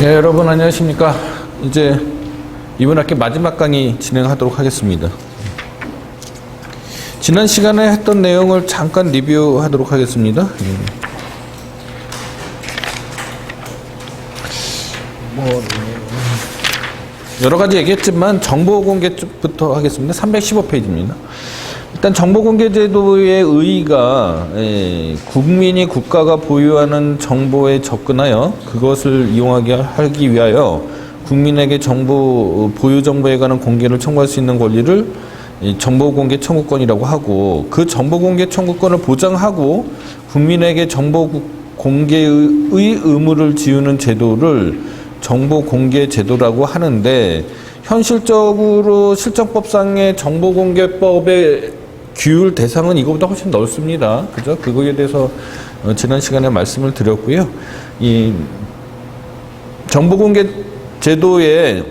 네, 여러분 안녕하십니까. 이제 이번 학기 마지막 강의 진행하도록 하겠습니다. 지난 시간에 했던 내용을 잠깐 리뷰하도록 하겠습니다. 여러 가지 얘기했지만 정보공개 쪽부터 하겠습니다. 315페이지입니다. 일단 정보공개제도의 의의가 국민이 국가가 보유하는 정보에 접근하여 그것을 이용하게 하기 위하여 국민에게 보유 정보에 관한 공개를 청구할 수 있는 권리를 정보공개 청구권이라고 하고, 그 정보공개 청구권을 보장하고 국민에게 정보 공개의 의무를 지우는 제도를 정보공개제도라고 하는데, 현실적으로 실정법상의 정보공개법의 규율 대상은 이거보다 훨씬 넓습니다. 그죠? 그거에 대해서 지난 시간에 말씀을 드렸고요. 이 정보공개제도의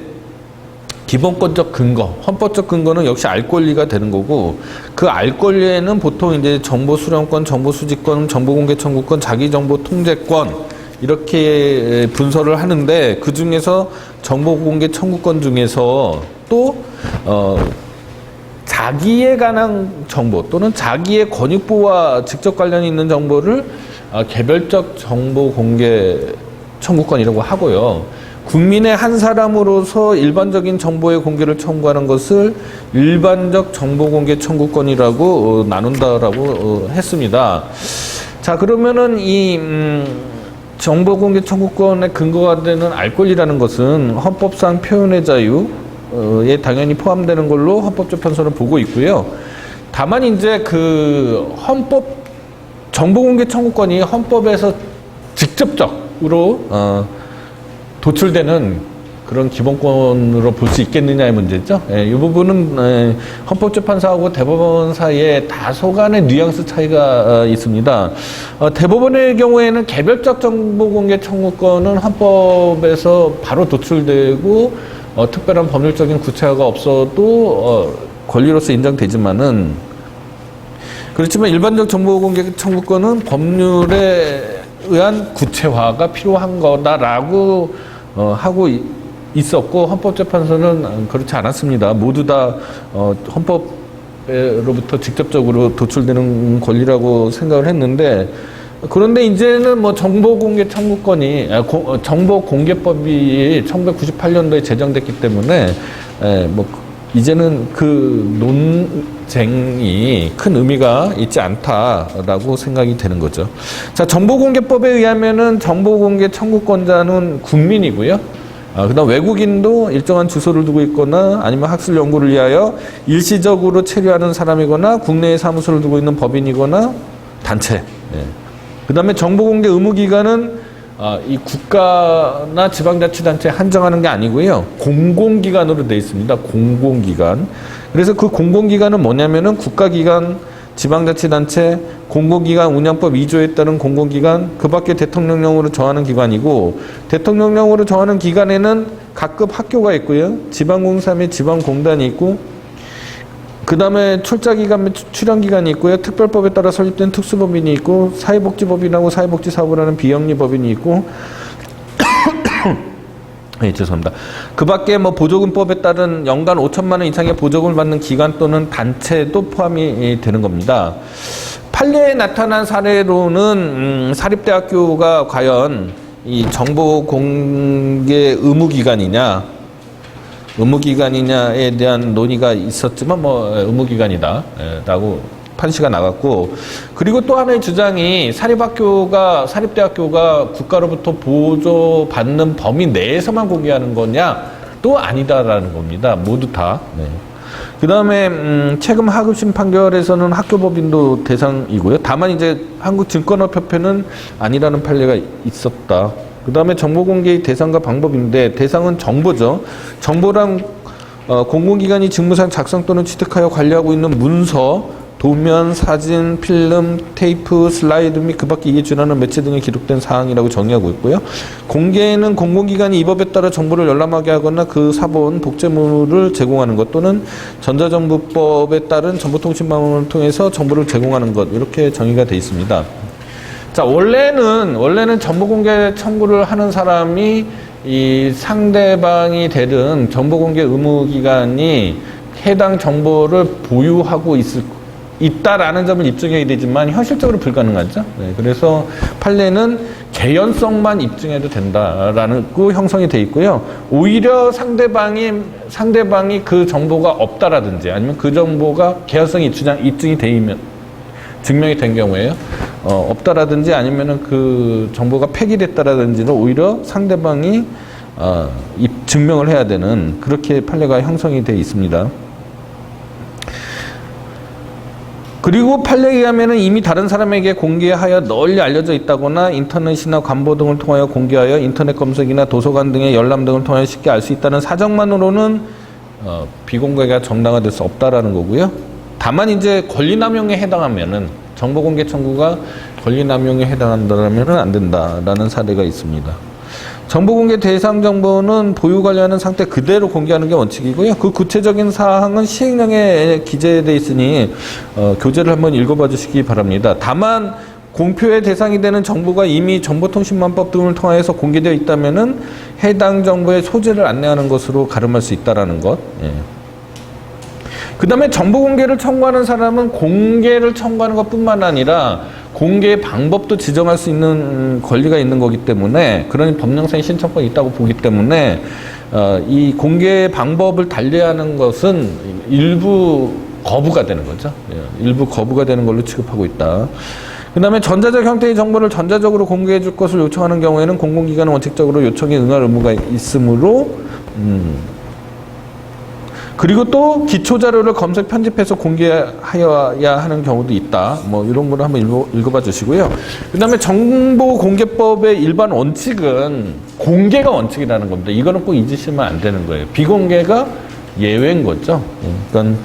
기본권적 근거, 헌법적 근거는 역시 알 권리가 되는 거고, 그 알 권리에는 보통 이제 정보 수령권, 정보 수집권, 정보공개 청구권, 자기정보 통제권 이렇게 분설을 하는데, 그 중에서 정보공개 청구권 중에서 또 자기에 관한 정보 또는 자기의 권익보호와 직접 관련이 있는 정보를 개별적 정보공개 청구권이라고 하고요. 국민의 한 사람으로서 일반적인 정보의 공개를 청구하는 것을 일반적 정보공개 청구권이라고 나눈다라고 했습니다. 자, 그러면은 이 정보공개 청구권의 근거가 되는 알 권리라는 것은 헌법상 표현의 자유에 당연히 포함되는 걸로 헌법재판소는 보고 있고요. 다만 이제 그 정보공개 청구권이 헌법에서 직접적으로 도출되는 그런 기본권으로 볼 수 있겠느냐의 문제죠. 이 부분은 헌법재판소하고 대법원 사이에 다소간의 뉘앙스 차이가 있습니다. 대법원의 경우에는 개별적 정보공개 청구권은 헌법에서 바로 도출되고 특별한 법률적인 구체화가 없어도 권리로서 인정되지만은, 그렇지만 일반적 정보공개 청구권은 법률에 의한 구체화가 필요한 거다라고 하고 있었고, 헌법재판소는 그렇지 않았습니다. 모두 다 헌법으로부터 직접적으로 도출되는 권리라고 생각을 했는데, 그런데 이제는 뭐 정보공개 청구권이 정보공개법이 1998년도에 제정됐기 때문에 뭐 이제는 그 논쟁이 큰 의미가 있지 않다라고 생각이 되는 거죠. 자, 정보공개법에 의하면은 정보공개 청구권자는 국민이고요. 그다음 외국인도 일정한 주소를 두고 있거나 아니면 학술 연구를 위하여 일시적으로 체류하는 사람이거나 국내에 사무소를 두고 있는 법인이거나 단체. 그다음에 정보공개 의무기관은 이 국가나 지방자치단체에 한정하는 게 아니고요. 공공기관으로 되어 있습니다. 공공기관. 그래서 그 공공기관은 뭐냐면은 국가기관, 지방자치단체, 공공기관 운영법 2조에 따른 공공기관, 그 밖에 대통령령으로 정하는 기관이고, 대통령령으로 정하는 기관에는 각급 학교가 있고요. 지방공사 및 지방공단이 있고, 그 다음에 출자기관 및 출연기관이 있고요. 특별법에 따라 설립된 특수법인이 있고, 사회복지법인하고 사회복지사업을 비영리법인이 있고, 네, 죄송합니다. 그 밖에 뭐 보조금법에 따른 연간 5천만 원 이상의 보조금을 받는 기관 또는 단체도 포함이 되는 겁니다. 판례에 나타난 사례로는 사립대학교가 과연 이 정보공개 의무기관이냐에 대한 논의가 있었지만 뭐 의무기관이다라고 판시가 나갔고, 그리고 또 하나의 주장이 사립대학교가 국가로부터 보조받는 범위 내에서만 공개하는 거냐, 또 아니다라는 겁니다. 모두 다. 그 다음에 최근 하급심 판결에서는 학교법인도 대상이고요. 다만 이제 한국증권업협회는 아니라는 판례가 있었다. 그 다음에 정보공개의 대상과 방법인데, 대상은 정보죠. 정보랑 공공기관이 직무상 작성 또는 취득하여 관리하고 있는 문서, 도면, 사진, 필름, 테이프, 슬라이드 및 그 밖에 이에 준하는 매체 등에 기록된 사항이라고 정의하고 있고요. 공개는 공공기관이 이 법에 따라 정보를 열람하게 하거나 그 사본, 복제물을 제공하는 것, 또는 전자정보법에 따른 정보통신망을 통해서 정보를 제공하는 것, 이렇게 정의가 되어 있습니다. 자, 원래는 정보공개 청구를 하는 사람이 이 상대방이 되든 정보공개 의무기관이 해당 정보를 보유하고 있다라는 점을 입증해야 되지만 현실적으로 불가능하죠. 네, 그래서 판례는 개연성만 입증해도 된다라는 거 형성이 돼 있고요. 오히려 상대방이 그 정보가 없다라든지 아니면 그 정보가 개연성이 입증이 되면 증명이 된 경우에요. 없다라든지 아니면은 그 정보가 폐기됐다라든지는 오히려 상대방이 증명을 해야 되는 그렇게 판례가 형성이 돼 있습니다. 그리고 판례에 의하면 이미 다른 사람에게 공개하여 널리 알려져 있다거나 인터넷이나 관보 등을 통하여 공개하여 인터넷 검색이나 도서관 등의 열람 등을 통하여 쉽게 알 수 있다는 사정만으로는 비공개가 정당화될 수 없다라는 거고요. 다만 이제 권리남용에 해당하면은 정보공개 청구가 권리남용에 해당한다면은 안 된다라는 사례가 있습니다. 정보공개 대상 정보는 보유 관련한 상태 그대로 공개하는 게 원칙이고요. 그 구체적인 사항은 시행령에 기재되어 있으니 교재를 한번 읽어봐 주시기 바랍니다. 다만 공표의 대상이 되는 정보가 이미 정보통신망법 등을 통해서 공개되어 있다면은 해당 정보의 소재를 안내하는 것으로 가름할 수 있다라는 것. 예. 그 다음에 정보공개를 청구하는 사람은 공개를 청구하는 것뿐만 아니라 공개의 방법도 지정할 수 있는 권리가 있는 거기 때문에 그런 법령상의 신청권이 있다고 보기 때문에 이 공개 방법을 달리하는 것은 일부 거부가 되는 거죠. 일부 거부가 되는 걸로 취급하고 있다. 그 다음에 전자적 형태의 정보를 전자적으로 공개해 줄 것을 요청하는 경우에는 공공기관은 원칙적으로 요청에 응할 의무가 있으므로 그리고 또 기초자료를 검색 편집해서 공개하여야 하는 경우도 있다. 뭐 이런 거를 한번 읽어봐 주시고요. 그 다음에 정보공개법의 일반 원칙은 공개가 원칙이라는 겁니다. 이거는 꼭 잊으시면 안 되는 거예요. 비공개가 예외인 거죠. 그러니까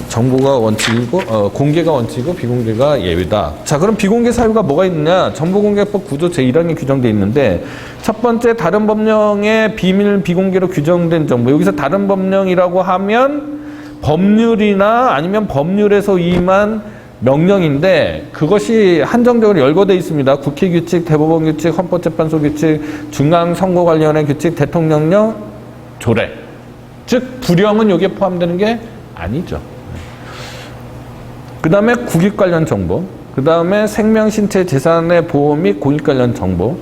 정보가 원칙이고 공개가 원칙이고 비공개가 예외다. 자, 그럼 비공개 사유가 뭐가 있느냐? 정보공개법 9조 제1항에 규정되어 있는데 첫 번째 다른 법령에 비밀 비공개로 규정된 정보. 여기서 다른 법령이라고 하면 법률이나 아니면 법률에서 위임한 명령인데 그것이 한정적으로 열거되어 있습니다. 국회 규칙, 대법원 규칙, 헌법재판소 규칙, 중앙선거 관련의 규칙, 대통령령, 조례. 즉 불령은 여기에 포함되는 게 아니죠. 그 다음에 국익 관련 정보, 그 다음에 생명, 신체, 재산의 보호 및 공익 관련 정보,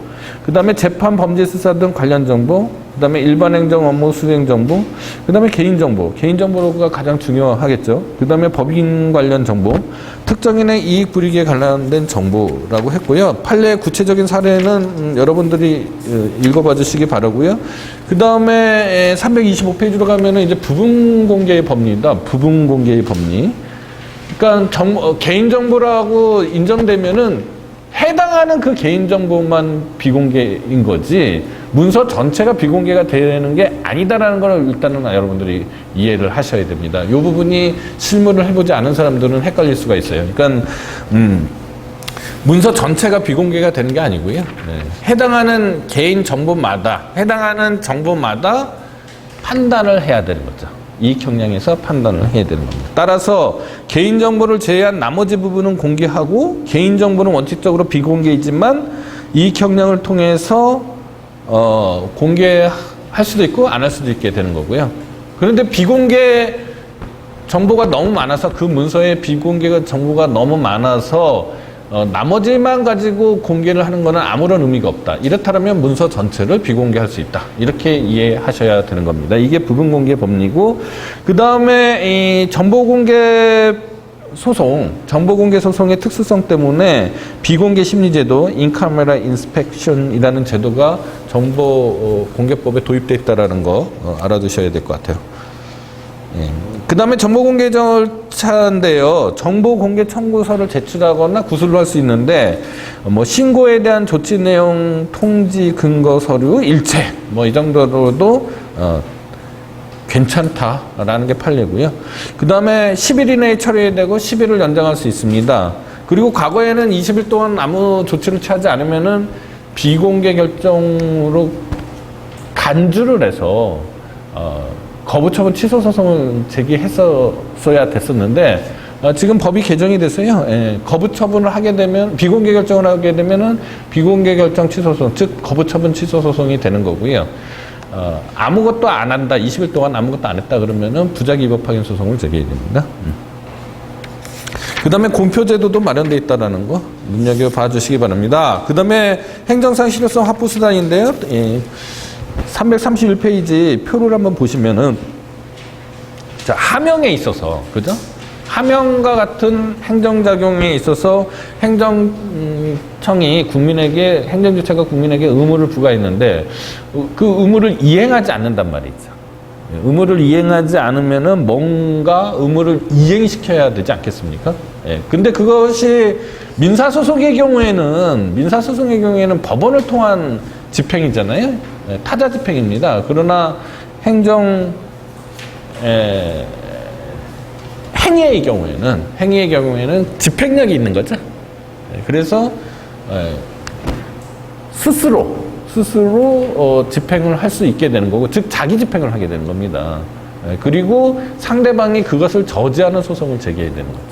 그 다음에 재판, 범죄 수사 등 관련 정보, 그 다음에 일반 행정 업무 수행 정보, 그 다음에 개인 정보, 개인 정보가 가장 중요하겠죠. 그 다음에 법인 관련 정보, 특정인의 이익 불이익에 관련된 정보라고 했고요. 판례의 구체적인 사례는 여러분들이 읽어봐 주시기 바라고요. 그 다음에 325페이지로 가면은 이제 부분 공개의 법리입니다. 부분 공개의 법리. 그러니까 개인정보라고 인정되면은 해당하는 그 개인정보만 비공개인 거지 문서 전체가 비공개가 되는 게 아니다라는 걸 일단은 여러분들이 이해를 하셔야 됩니다. 이 부분이 실무를 해보지 않은 사람들은 헷갈릴 수가 있어요. 그러니까 문서 전체가 비공개가 되는 게 아니고요. 네. 해당하는 개인 정보마다 해당하는 정보마다 판단을 해야 되는 거죠. 이익 형량에서 판단을 해야 되는 겁니다. 따라서 개인정보를 제외한 나머지 부분은 공개하고 개인정보는 원칙적으로 비공개이지만 이익 형량을 통해서 공개할 수도 있고 안 할 수도 있게 되는 거고요. 그런데 비공개 정보가 너무 많아서 그 문서에 비공개 정보가 너무 많아서 나머지만 가지고 공개를 하는 것은 아무런 의미가 없다. 이렇다면 문서 전체를 비공개할 수 있다. 이렇게 이해하셔야 되는 겁니다. 이게 부분공개 법리고 그 다음에 이 정보공개 소송의 특수성 때문에 비공개 심리제도 인카메라 인스펙션이라는 제도가 정보공개법에 도입되어 있다는 거 알아두셔야 될 것 같아요. 예. 그 다음에 정보공개 절차인데요. 정보공개 청구서를 제출하거나 구술을 할 수 있는데 뭐 신고에 대한 조치 내용, 통지, 근거, 서류, 일체 뭐 이 정도로도 괜찮다라는 게 판례고요. 그 다음에 10일 이내에 처리되고 10일을 연장할 수 있습니다. 그리고 과거에는 20일 동안 아무 조치를 취하지 않으면은 비공개 결정으로 간주를 해서 거부처분 취소 소송을 제기했어야 됐었는데 지금 법이 개정이 돼서요. 거부 처분을 하게 되면 비공개 결정을 하게 되면은 비공개 결정 취소 소송, 즉 거부 처분 취소 소송이 되는 거고요. 아무것도 안 한다, 20일 동안 아무것도 안 했다 그러면은 부작위 위법 확인 소송을 제기해야 됩니다. 그 다음에 공표제도도 마련되어 있다는 거 눈여겨봐 주시기 바랍니다. 그 다음에 행정상 실효성 확보수단인데요. 331페이지 표를 한번 보시면은, 자, 하명에 있어서, 그죠? 하명과 같은 행정작용에 있어서 행정청이 국민에게, 행정주체가 국민에게 의무를 부과했는데 그 의무를 이행하지 않는단 말이죠. 의무를 이행하지 않으면은 뭔가 의무를 이행시켜야 되지 않겠습니까? 근데 그것이 민사소송의 경우에는 법원을 통한 집행이잖아요. 타자 집행입니다. 그러나 행위의 경우에는 집행력이 있는 거죠. 그래서 스스로 집행을 할 수 있게 되는 거고, 즉 자기 집행을 하게 되는 겁니다. 그리고 상대방이 그것을 저지하는 소송을 제기해야 되는 거죠.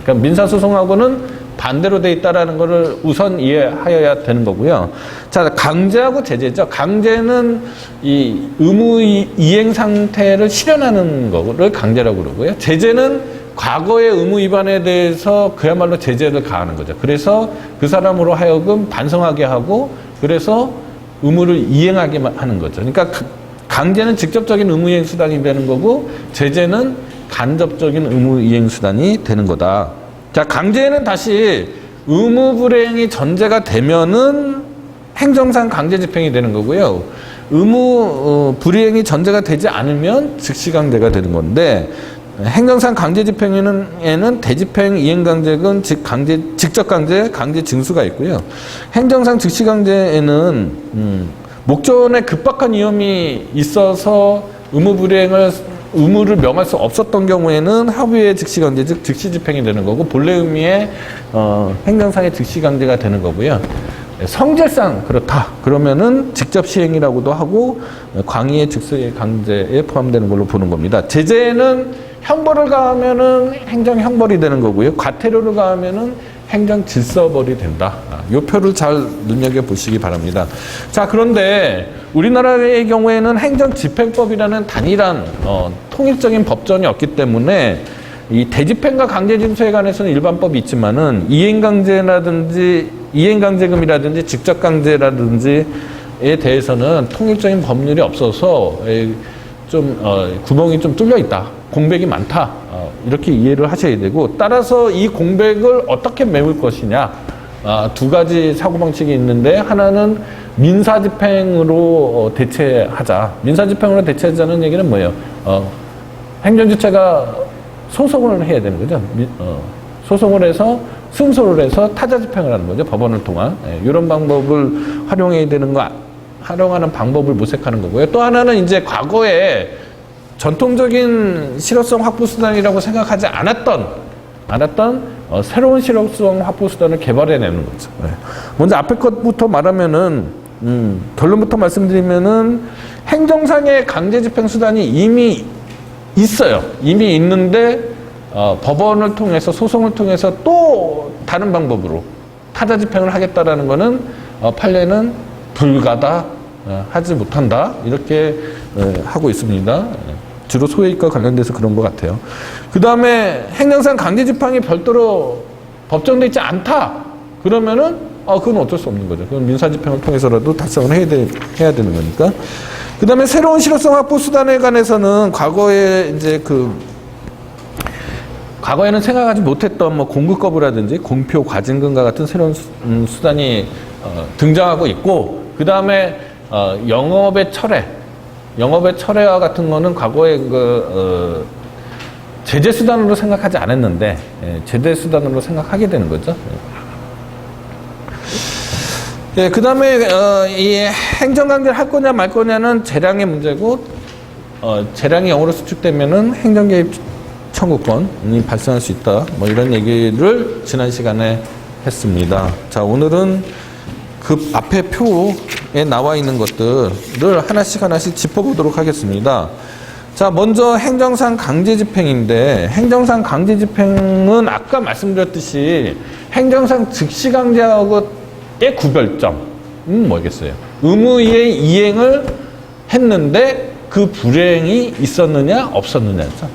그러니까 민사소송하고는 반대로 돼 있다라는 것을 우선 이해하여야 되는 거고요. 자, 강제하고 제재죠. 강제는 이 의무 이행 상태를 실현하는 거를 강제라고 그러고요. 제재는 과거의 의무 위반에 대해서 그야말로 제재를 가하는 거죠. 그래서 그 사람으로 하여금 반성하게 하고, 그래서 의무를 이행하게 하는 거죠. 그러니까 강제는 직접적인 의무 이행 수단이 되는 거고, 제재는 간접적인 의무 이행 수단이 되는 거다. 자, 강제는 다시 의무 불이행이 전제가 되면은 행정상 강제 집행이 되는 거고요. 의무 불이행이 전제가 되지 않으면 즉시 강제가 되는 건데, 행정상 강제 집행에는 대집행, 이행강제금, 즉 강제, 직접 강제, 강제 징수가 있고요. 행정상 즉시 강제에는 목전에 급박한 위험이 있어서 의무를 명할 수 없었던 경우에는 합의의 즉시 강제, 즉 즉시 집행이 되는 거고, 본래 의미의 행정상의 즉시 강제가 되는 거고요. 성질상 그렇다 그러면은 직접 시행이라고도 하고 광의의 즉시 강제에 포함되는 걸로 보는 겁니다. 제재는 형벌을 가하면은 행정 형벌이 되는 거고요. 과태료를 가하면은 행정 질서벌이 된다. 이 표를 잘 눈여겨 보시기 바랍니다. 자, 그런데 우리나라의 경우에는 행정집행법이라는 단일한 통일적인 법전이 없기 때문에 이 대집행과 강제징수에 관해서는 일반법이 있지만은 이행강제금이라든지 직접강제라든지에 대해서는 통일적인 법률이 없어서 좀 구멍이 좀 뚫려 있다, 공백이 많다, 이렇게 이해를 하셔야 되고, 따라서 이 공백을 어떻게 메울 것이냐, 두 가지 사고방식이 있는데, 하나는 민사집행으로 대체하자. 민사집행으로 대체하자는 얘기는 뭐예요? 행정주체가 소송을 해야 되는 거죠. 소송을 해서 승소를 해서 타자 집행을 하는 거죠. 법원을 통한. 이런 방법을 활용해야 되는 거, 활용하는 방법을 모색하는 거고요. 또 하나는 이제 과거에 전통적인 실효성 확보 수단이라고 생각하지 않았던 새로운 실효성 확보 수단을 개발해내는 거죠. 먼저 앞에 것부터 말하면은, 결론부터 말씀드리면은, 행정상의 강제 집행 수단이 이미 있어요. 이미 있는데, 법원을 통해서, 소송을 통해서 또 다른 방법으로 타자 집행을 하겠다라는 거는, 판례는 불가다, 하지 못한다, 이렇게 하고 있습니다. 주로 소외익과 관련돼서 그런 것 같아요. 그 다음에 행정상 강제 집행이 별도로 법정돼 있지 않다 그러면은 그건 어쩔 수 없는 거죠. 그건 민사 집행을 통해서라도 달성을 해야 되는 거니까. 그 다음에 새로운 실효성 확보 수단에 관해서는 과거에는 생각하지 못했던 공급 거부라든지 공표 과징금과 같은 새로운 수단이 등장하고 있고, 그 다음에 영업의 철회와 같은 거는 과거에 제재 수단으로 생각하지 않았는데 제재 수단으로 생각하게 되는 거죠. 그 다음에 이 행정강제를 할 거냐 말 거냐는 재량의 문제고, 재량이 0으로 수축되면은 행정개입 청구권이 발생할 수 있다. 이런 얘기를 지난 시간에 했습니다. 자, 오늘은 그 앞에 표에 나와 있는 것들을 하나씩 짚어보도록 하겠습니다. 자, 먼저 행정상 강제집행인데, 행정상 강제집행은 아까 말씀드렸듯이 행정상 즉시강제하고의 구별점은 뭐겠어요? 의무의 이행을 했는데 그 불이행이 있었느냐 없었느냐죠.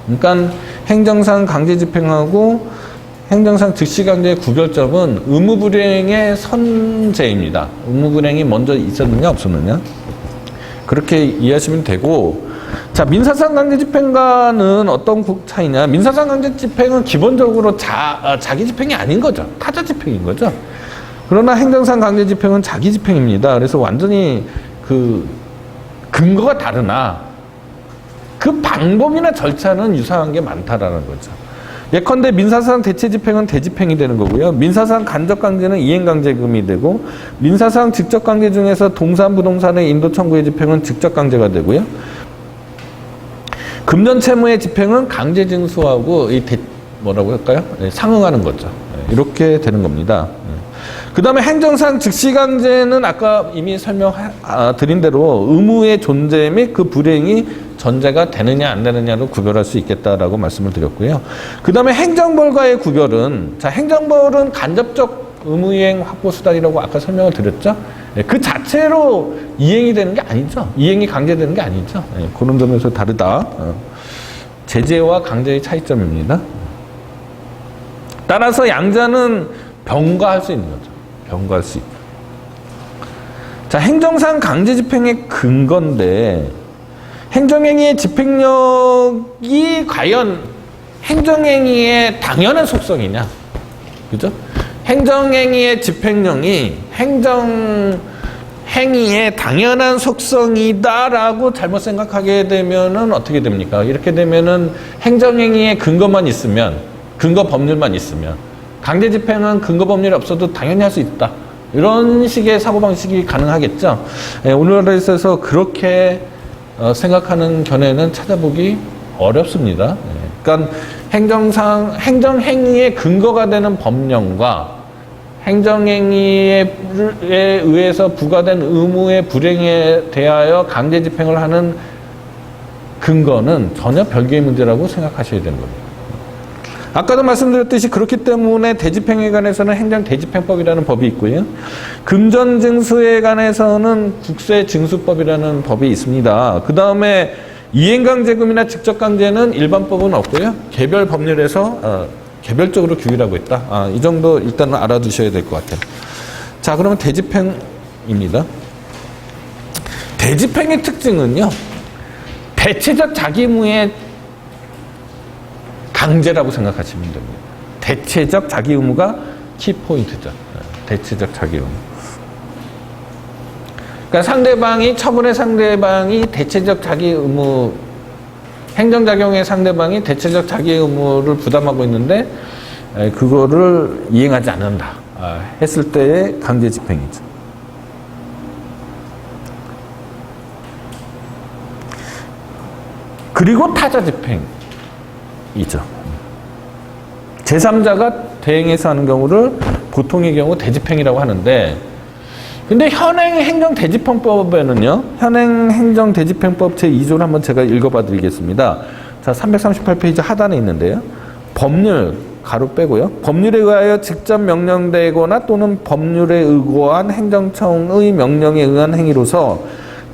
그러니까 행정상 강제집행하고 행정상 즉시강제의 구별점은 의무불이행의 선제입니다. 의무불이행이 먼저 있었느냐 없었느냐, 그렇게 이해하시면 되고, 자, 민사상 강제집행과는 어떤 차이냐? 민사상 강제집행은 기본적으로 자기 집행이 아닌 거죠. 타자 집행인 거죠. 그러나 행정상 강제집행은 자기 집행입니다. 그래서 완전히 그 근거가 다르나 그 방법이나 절차는 유사한 게 많다라는 거죠. 예컨대 민사상 대체집행은 대집행이 되는 거고요. 민사상 간접강제는 이행강제금이 되고, 민사상 직접강제 중에서 동산 부동산의 인도 청구의 집행은 직접강제가 되고요. 금전채무의 집행은 강제징수하고 뭐라고 할까요? 상응하는 거죠. 이렇게 되는 겁니다. 그 다음에 행정상 즉시강제는 아까 이미 설명드린 대로 의무의 존재 및 그 불이행이 전제가 되느냐 안 되느냐로 구별할 수 있겠다라고 말씀을 드렸고요. 그 다음에 행정벌과의 구별은, 자, 행정벌은 간접적 의무이행 확보수단이라고 아까 설명을 드렸죠. 그 자체로 이행이 되는 게 아니죠. 이행이 강제되는 게 아니죠. 그런 점에서 다르다. 제재와 강제의 차이점입니다. 따라서 양자는 병과할 수 있는 거죠. 병과할 수 있다. 자, 행정상 강제집행의 근거인데, 행정행위의 집행력이 과연 행정행위의 당연한 속성이냐, 그죠? 행정행위의 집행력이 행정행위의 당연한 속성이다라고 잘못 생각하게 되면은 어떻게 됩니까? 이렇게 되면은 행정행위의 근거만 있으면, 근거 법률만 있으면, 강제집행은 근거 법률이 없어도 당연히 할 수 있다, 이런 식의 사고방식이 가능하겠죠. 오늘날에 있어서 그렇게 생각하는 견해는 찾아보기 어렵습니다. 그러니까 행정행위의 근거가 되는 법령과 행정행위에 의해서 부과된 의무의 불이행에 대하여 강제집행을 하는 근거는 전혀 별개의 문제라고 생각하셔야 되는 겁니다. 아까도 말씀드렸듯이 그렇기 때문에 대집행에 관해서는 행정대집행법이라는 법이 있고요. 금전징수에 관해서는 국세징수법이라는 법이 있습니다. 그 다음에 이행강제금이나 직접강제는 일반법은 없고요. 개별 법률에서 개별적으로 규율하고 있다. 이 정도 일단은 알아두셔야 될 것 같아요. 자, 그러면 대집행입니다. 대집행의 특징은요, 대체적 자기의무의 강제라고 생각하시면 됩니다. 대체적 자기의무가 키포인트죠. 대체적 자기의무. 그러니까 처분의 상대방이 대체적 자기의무, 행정작용의 상대방이 대체적 자기의무를 부담하고 있는데 그거를 이행하지 않는다 했을 때의 강제집행이죠. 그리고 타자집행이죠. 제3자가 대행해서 하는 경우를 보통의 경우 대집행이라고 하는데, 근데 현행 행정대집행법에는요, 현행 행정대집행법 제2조를 한번 제가 읽어봐 드리겠습니다. 자, 338페이지 하단에 있는데요. 법률, 가로 빼고요. 법률에 의하여 직접 명령되거나 또는 법률에 의거한 행정청의 명령에 의한 행위로서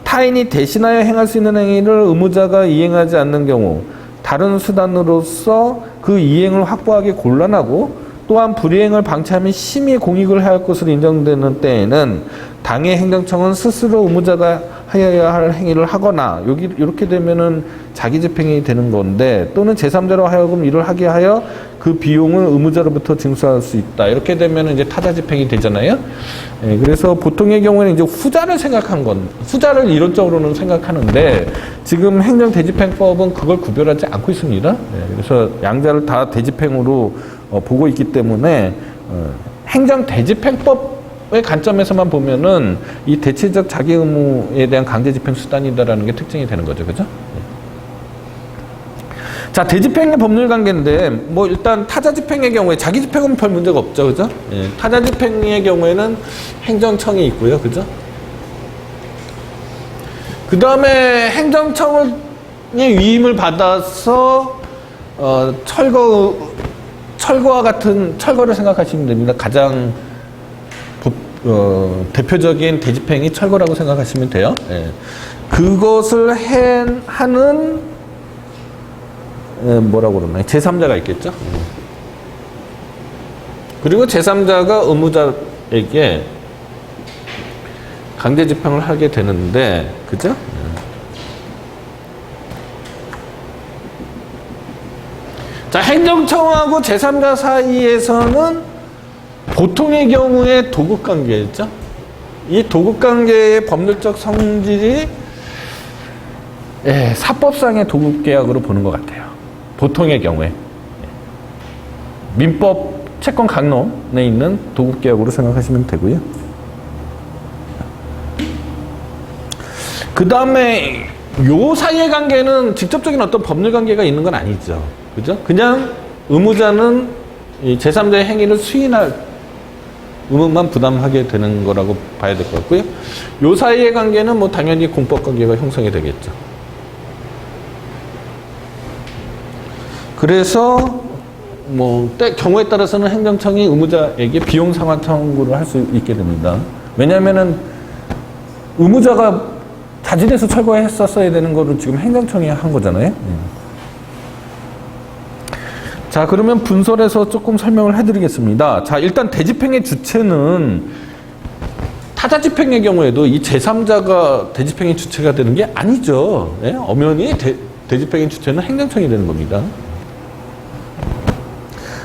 타인이 대신하여 행할 수 있는 행위를 의무자가 이행하지 않는 경우, 다른 수단으로서 그 이행을 확보하기 gon란하고 또한 불이행을 방치하면 심히 공익을 해할 것으로 인정되는 때에는 당해 행정청은 스스로 의무자가 하여야 할 행위를 하거나, 이렇게 되면은 자기집행이 되는 건데, 또는 제3자로 하여금 이를 하게 하여 그 비용을 의무자로부터 징수할 수 있다. 이렇게 되면은 이제 타자집행이 되잖아요. 그래서 보통의 경우에는 이제 후자를 이론적으로는 생각하는데, 지금 행정대집행법은 그걸 구별하지 않고 있습니다. 그래서 양자를 다 대집행으로 보고 있기 때문에 행정대집행법의 관점에서만 보면은 이 대체적 자기 의무에 대한 강제집행 수단이다라는 게 특징이 되는 거죠, 그죠? 자, 대집행의 법률 관계인데, 뭐 일단 타자집행의 경우에 자기집행은 별 문제가 없죠, 그죠? 타자집행의 경우에는 행정청이 있고요, 그죠? 그 다음에 행정청을 위임을 받아서 철거와 같은 철거를 생각하시면 됩니다. 가장 대표적인 대집행이 철거라고 생각하시면 돼요. 예. 그것을 하는 뭐라고 그러나요? 제3자가 있겠죠. 그리고 제3자가 의무자에게 강제 집행을 하게 되는데, 그죠? 자, 행정청하고 제3자 사이에서는 보통의 경우에 도급관계였죠. 이 도급관계의 법률적 성질이 사법상의 도급계약으로 보는 것 같아요. 보통의 경우에. 민법 채권 강론에 있는 도급계약으로 생각하시면 되고요. 그 다음에 요 사이의 관계는 직접적인 어떤 법률 관계가 있는 건 아니죠. 그죠? 그냥 의무자는 이 제3자의 행위를 수인할 의무만 부담하게 되는 거라고 봐야 될 것 같고요. 요 사이의 관계는 뭐 당연히 공법 관계가 형성이 되겠죠. 그래서 뭐 경우에 따라서는 행정청이 의무자에게 비용 상환 청구를 할 수 있게 됩니다. 왜냐하면은 의무자가 자진해서 철거했었어야 되는 거를 지금 행정청이 한 거잖아요. 자, 그러면 분설해서 조금 설명을 해드리겠습니다. 자, 일단 대집행의 주체는 타자 집행의 경우에도 이 제3자가 대집행의 주체가 되는 게 아니죠. 예? 엄연히 대집행의 주체는 행정청이 되는 겁니다.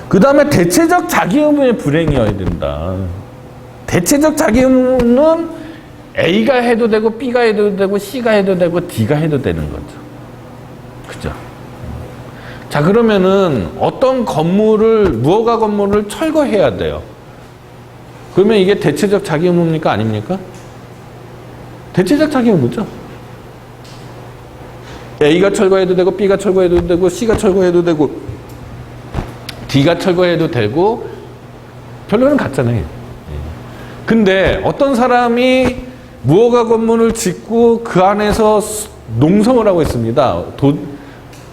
그 다음에 대체적 자기 의무의 불행이어야 된다. 대체적 자기 의무는 A가 해도 되고 B가 해도 되고 C가 해도 되고 D가 해도 되는 거죠. 그죠? 자, 그러면은 어떤 건물을, 무허가 건물을 철거해야 돼요. 그러면 이게 대체적 자기 의무입니까? 아닙니까? 대체적 자기 의무죠. A가 철거해도 되고 B가 철거해도 되고 C가 철거해도 되고 D가 철거해도 되고 결론은 같잖아요. 근데 어떤 사람이 무허가 건물을 짓고 그 안에서 농성을 하고 있습니다.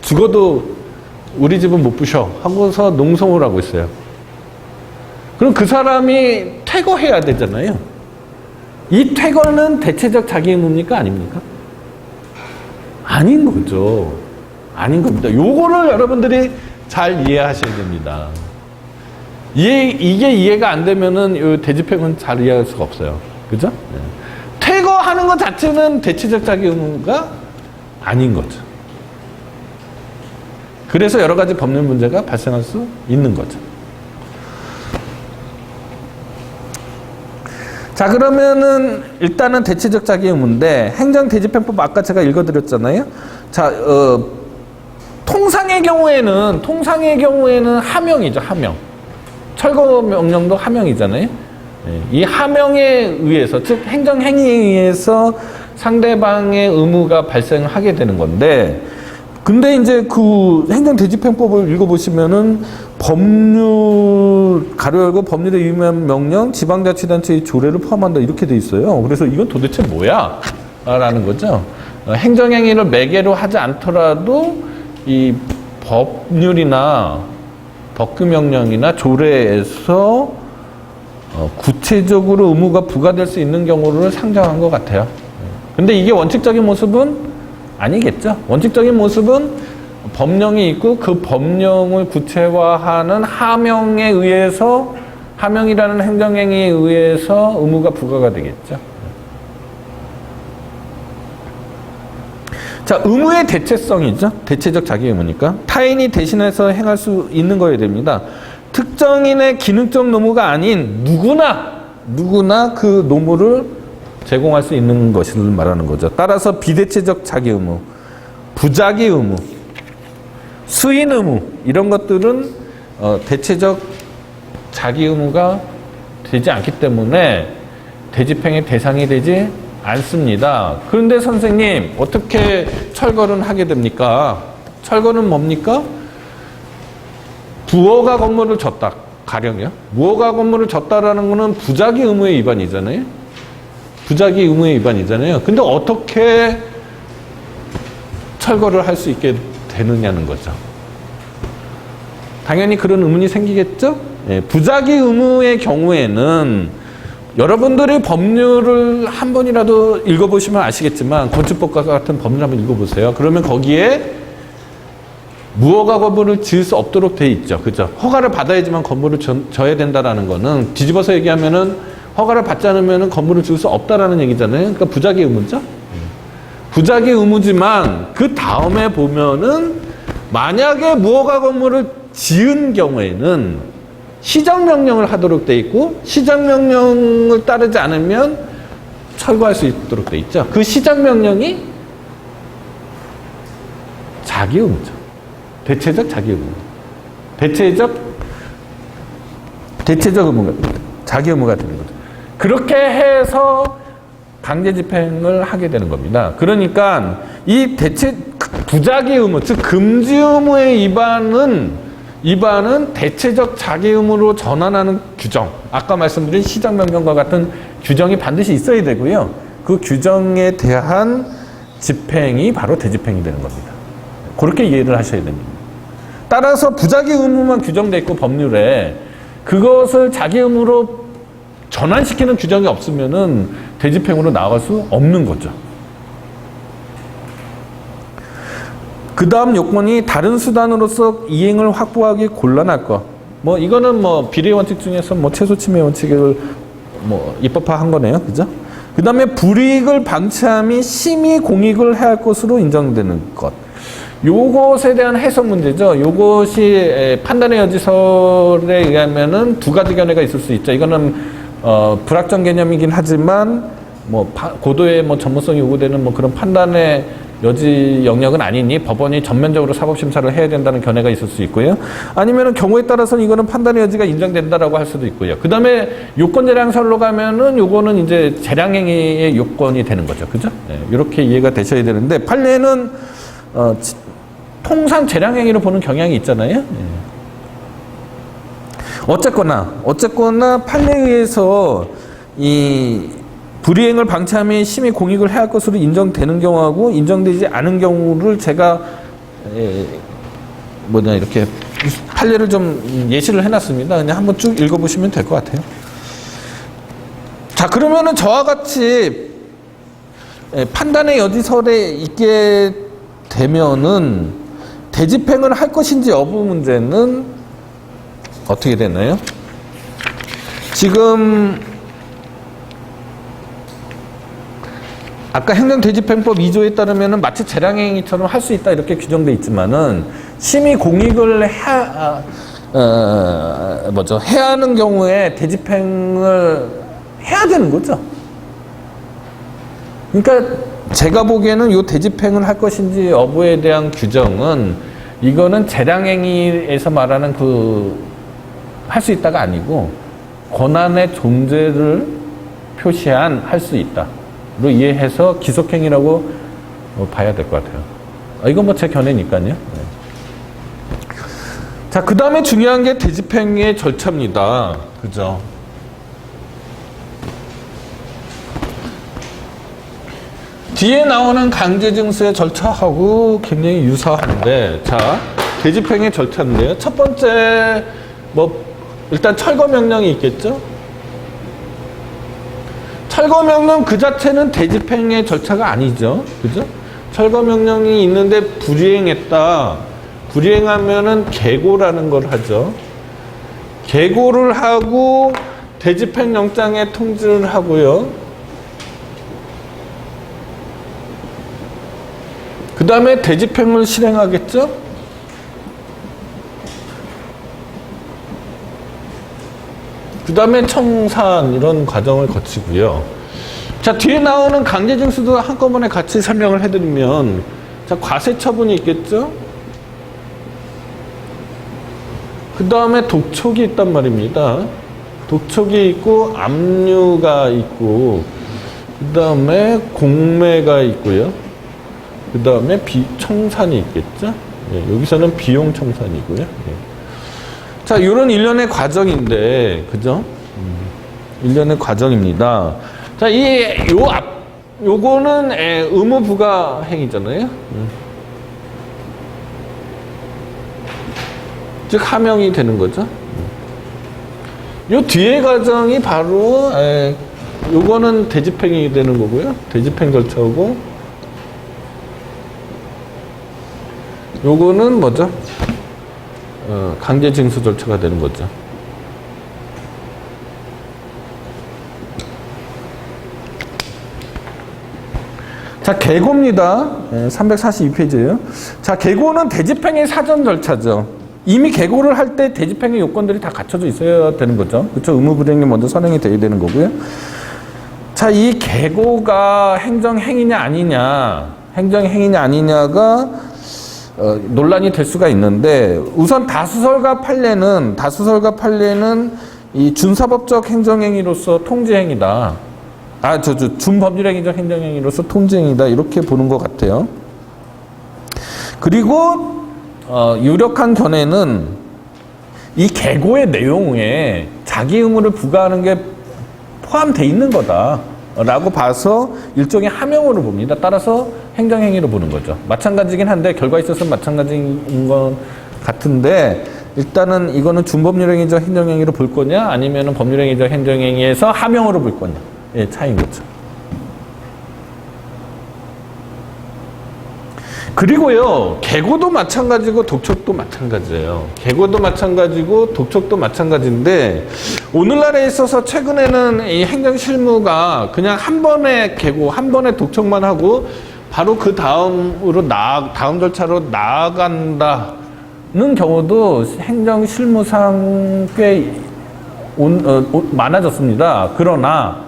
죽어도 우리 집은 못 부셔 하고서 농성을 하고 있어요. 그럼 그 사람이 퇴거해야 되잖아요. 이 퇴거는 대체적 자기 의무입니까? 아닙니까? 아닌 거죠. 아닌 겁니다. 요거를 여러분들이 잘 이해하셔야 됩니다. 이게 이해가 안 되면은 요 대집행은 잘 이해할 수가 없어요. 그죠? 네. 퇴거하는 것 자체는 대체적 자기 의무가 아닌 거죠. 그래서 여러 가지 법률 문제가 발생할 수 있는 거죠. 자, 그러면은 일단은 대체적 자기 의무인데 행정대집행법 아까 제가 읽어드렸잖아요. 자, 통상의 경우에는 하명이죠. 하명. 철거 명령도 하명이잖아요. 이 하명에 의해서, 즉 행정행위에 의해서 상대방의 의무가 발생하게 되는 건데, 근데 이제 그 행정대집행법을 읽어보시면은 법률, 가로 열고 법률에 의한 명령, 지방자치단체의 조례를 포함한다 이렇게 돼 있어요. 그래서 이건 도대체 뭐야? 라는 거죠. 행정행위를 매개로 하지 않더라도 이 법률이나 법규명령이나 조례에서 구체적으로 의무가 부과될 수 있는 경우를 상정한 것 같아요. 근데 이게 원칙적인 모습은 아니겠죠. 원칙적인 모습은 법령이 있고 그 법령을 구체화하는 하명에 의해서, 하명이라는 행정행위에 의해서 의무가 부과가 되겠죠. 자, 의무의 대체성이죠. 대체적 자기 의무니까. 타인이 대신해서 행할 수 있는 거여야 됩니다. 특정인의 기능적 노무가 아닌 누구나 그 노무를 제공할 수 있는 것을 말하는 거죠. 따라서 비대체적 자기 의무, 부자기 의무, 수인 의무 이런 것들은 대체적 자기 의무가 되지 않기 때문에 대집행의 대상이 되지 않습니다. 그런데 선생님, 어떻게 철거는 하게 됩니까? 철거는 뭡니까? 부허가 건물을 졌다. 가령이요. 무허가 건물을 졌다라는 거는 부자기 의무의 위반이잖아요. 부자기 의무의 위반이잖아요. 근데 어떻게 철거를 할 수 있게 되느냐는 거죠. 당연히 그런 의문이 생기겠죠? 예, 부작위 의무의 경우에는 여러분들이 법률을 한 번이라도 읽어보시면 아시겠지만 건축법과 같은 법률 한번 읽어보세요. 그러면 거기에 무허가 건물을 지을 수 없도록 돼 있죠. 그죠? 허가를 받아야지만 건물을 져야 된다라는 거는 뒤집어서 얘기하면은 허가를 받지 않으면 건물을 지을 수 없다라는 얘기잖아요. 그러니까 부작위 의무죠. 부작위 의무지만 그 다음에 보면은 만약에 무허가 건물을 지은 경우에는 시정명령을 하도록 돼 있고 시정명령을 따르지 않으면 철거할 수 있도록 돼 있죠. 그 시정명령이 자기 의무죠. 대체적 자기 의무. 대체적 의무가 자기 의무가 되는 거죠. 그렇게 해서 강제 집행을 하게 되는 겁니다. 그러니까 이 부작위 의무, 즉 금지 의무의 위반은 대체적 자기 의무로 전환하는 규정, 아까 말씀드린 시정명령과 같은 규정이 반드시 있어야 되고요. 그 규정에 대한 집행이 바로 대집행이 되는 겁니다. 그렇게 이해를 하셔야 됩니다. 따라서 부작위 의무만 규정되어 있고 법률에 그것을 자기 의무로 전환시키는 규정이 없으면은 대집행으로 나갈 수 없는 거죠. 그 다음 요건이 다른 수단으로서 이행을 확보하기 곤란할 것. 뭐 이거는 뭐 비례 원칙 중에서 뭐 최소 침해 원칙을 뭐 입법화한 거네요. 그죠? 그 다음에 불이익을 방치함이 심히 공익을 해할 것으로 인정되는 것. 요것에 대한 해석 문제죠. 요것이 판단의 여지설에 의하면은 두 가지 견해가 있을 수 있죠. 이거는 불확정 개념이긴 하지만 뭐 고도의 뭐 전문성이 요구되는 뭐 그런 판단의 여지 영역은 아니니 법원이 전면적으로 사법심사를 해야 된다는 견해가 있을 수 있고요. 아니면은 경우에 따라서는 이거는 판단의 여지가 인정된다라고 할 수도 있고요. 그 다음에 요건 재량설로 가면은 요거는 이제 재량행위의 요건이 되는 거죠. 그죠? 네, 이렇게 이해가 되셔야 되는데 판례는 통상 재량행위로 보는 경향이 있잖아요. 네. 어쨌거나 판례에 의해서 이 불이행을 방치함이 심히 공익을 해할 것으로 인정되는 경우하고 인정되지 않은 경우를 제가 이렇게 판례를 좀 예시를 해놨습니다. 그냥 한번 쭉 읽어보시면 될 것 같아요. 자, 그러면은 저와 같이 판단의 여지설에 있게 되면은 대집행을 할 것인지 여부 문제는 어떻게 되나요? 지금 아까 행정대집행법 2조에 따르면은 마치 재량행위처럼 할 수 있다 이렇게 규정돼 있지만은 심히 공익을 해야 하는 경우에 대집행을 해야 되는 거죠. 그러니까 제가 보기에는 이 대집행을 할 것인지 여부에 대한 규정은 이거는 재량행위에서 말하는 할 수 있다가 아니고 권한의 존재를 표시한 할 수 있다. 로 이해해서 기속행위라고 봐야 될 것 같아요. 이건 뭐 제 견해니까요. 네. 자, 그 다음에 중요한 게 대집행의 절차입니다. 그죠? 뒤에 나오는 강제징수의 절차하고 굉장히 유사한데, 자, 대집행의 절차인데요. 첫 번째, 일단 철거명령이 있겠죠? 철거명령 그 자체는 대집행의 절차가 아니죠. 그죠? 철거명령이 있는데 불이행했다. 불이행하면은 계고라는 걸 하죠. 계고를 하고 대집행영장에 통지를 하고요. 그 다음에 대집행을 실행하겠죠? 그 다음에 청산 이런 과정을 거치고요. 자, 뒤에 나오는 강제징수도 한꺼번에 같이 설명을 해드리면, 자, 과세처분이 있겠죠? 그 다음에 독촉이 있단 말입니다. 독촉이 있고 압류가 있고 그 다음에 공매가 있고요. 그 다음에 청산이 있겠죠? 예, 여기서는 비용 청산이고요. 예. 자, 이런 일련의 과정인데, 그죠? 일련의 과정입니다. 자, 요거는 의무 부가 행위잖아요. 즉 하명이 되는 거죠. 요 뒤에 과정이 바로 요거는 대집행이 되는 거고요. 대집행 절차고 요거는 뭐죠? 강제징수 절차가 되는 거죠. 자, 계고입니다. 342페이지예요. 자, 계고는 대집행의 사전 절차죠. 이미 계고를 할 때 대집행의 요건들이 다 갖춰져 있어야 되는 거죠. 그렇죠? 의무불이행이 먼저 선행이 돼야 되는 거고요. 자, 이 계고가 행정행위냐 아니냐가 논란이 될 수가 있는데, 우선 다수설과 판례는 이 준사법적 행정행위로서 통지행위다. 준법률행위적 행정행위로서 통지행위다. 이렇게 보는 것 같아요. 그리고 유력한 견해는 이 계고의 내용에 자기 의무를 부과하는 게 포함되어 있는 거다라고 봐서 일종의 하명으로 봅니다. 따라서 행정행위로 보는 거죠. 마찬가지긴 한데 결과에 있어서 마찬가지인 것 같은데, 일단은 이거는 준법률행위적 행정행위로 볼 거냐 아니면 법률행위적 행정행위에서 하명으로 볼 거냐, 예, 차이인 거죠. 그리고요, 계고도 마찬가지고 독촉도 마찬가지예요. 계고도 마찬가지고 독촉도 마찬가지인데, 오늘날에 있어서 최근에는 이 행정실무가 그냥 한 번에 계고 한 번에 독촉만 하고 바로 그 다음으로 다음 절차로 나아간다는 경우도 행정실무상 꽤 많아졌습니다. 그러나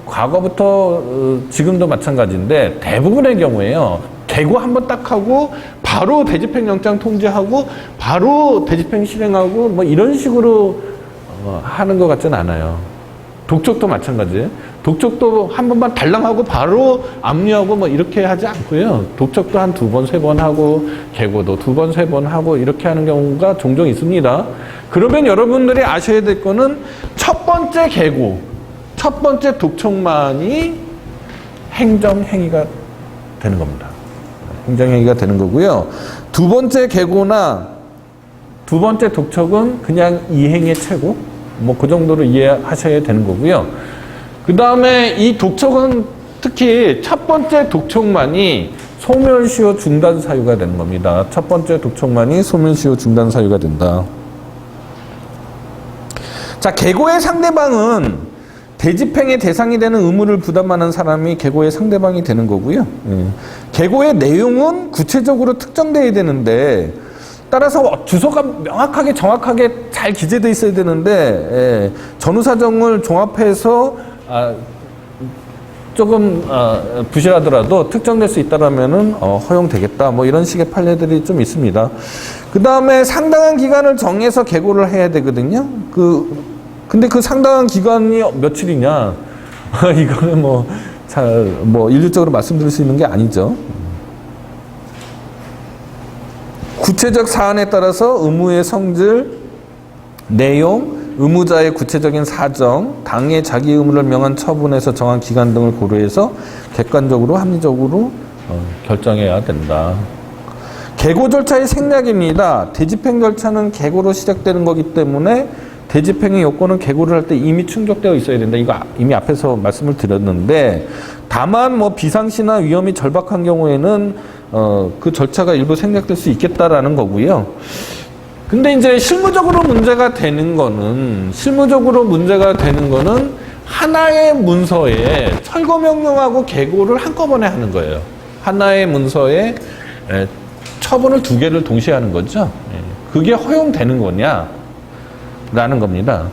과거부터 지금도 마찬가지인데, 대부분의 경우에요, 계고 한 번 딱 하고 바로 대집행 영장 통지하고 바로 대집행 실행하고 뭐 이런 식으로 하는 것 같지는 않아요. 독촉도 마찬가지예요. 독촉도 한 번만 달랑하고 바로 압류하고 뭐 이렇게 하지 않고요. 독촉도 한 2번, 3번 하고 계고도 2번, 3번 하고 이렇게 하는 경우가 종종 있습니다. 그러면 여러분들이 아셔야 될 거는 첫 번째 계고, 첫 번째 독촉만이 행정행위가 되는 겁니다. 행정행위가 되는 거고요. 두 번째 계고나 두 번째 독촉은 그냥 이행의 최고, 뭐 그 정도로 이해하셔야 되는 거고요. 그 다음에 이 독촉은 특히 첫 번째 독촉만이 소멸시효 중단 사유가 되는 겁니다. 첫 번째 독촉만이 소멸시효 중단 사유가 된다. 자, 계고의 상대방은 대집행의 대상이 되는 의무를 부담하는 사람이 계고의 상대방이 되는 거고요. 계고의 내용은 구체적으로 특정되어야 되는데, 따라서 주소가 명확하게 정확하게 잘 기재되어 있어야 되는데, 전후사정을 종합해서 조금 부실하더라도 특정될 수 있다라면은 허용되겠다, 뭐 이런 식의 판례들이 좀 있습니다. 그 다음에 상당한 기간을 정해서 계고를 해야 되거든요. 근데 그 상당한 기간이 며칠이냐, 이거는 뭐 일률적으로 말씀드릴 수 있는 게 아니죠. 구체적 사안에 따라서 의무의 성질, 내용, 의무자의 구체적인 사정, 당의 자기 의무를 명한 처분에서 정한 기간 등을 고려해서 객관적으로 합리적으로 결정해야 된다. 계고 절차의 생략입니다. 대집행 절차는 계고로 시작되는 거기 때문에 대집행의 요건은 계고를 할 때 이미 충족되어 있어야 된다. 이거 이미 앞에서 말씀을 드렸는데, 다만 뭐 비상시나 위험이 절박한 경우에는 그 절차가 일부 생략될 수 있겠다라는 거고요. 근데 이제 실무적으로 문제가 되는 거는 하나의 문서에 철거 명령하고 계고를 한꺼번에 하는 거예요. 하나의 문서에 처분을 2개를 동시에 하는 거죠. 그게 허용되는 거냐? 라는 겁니다.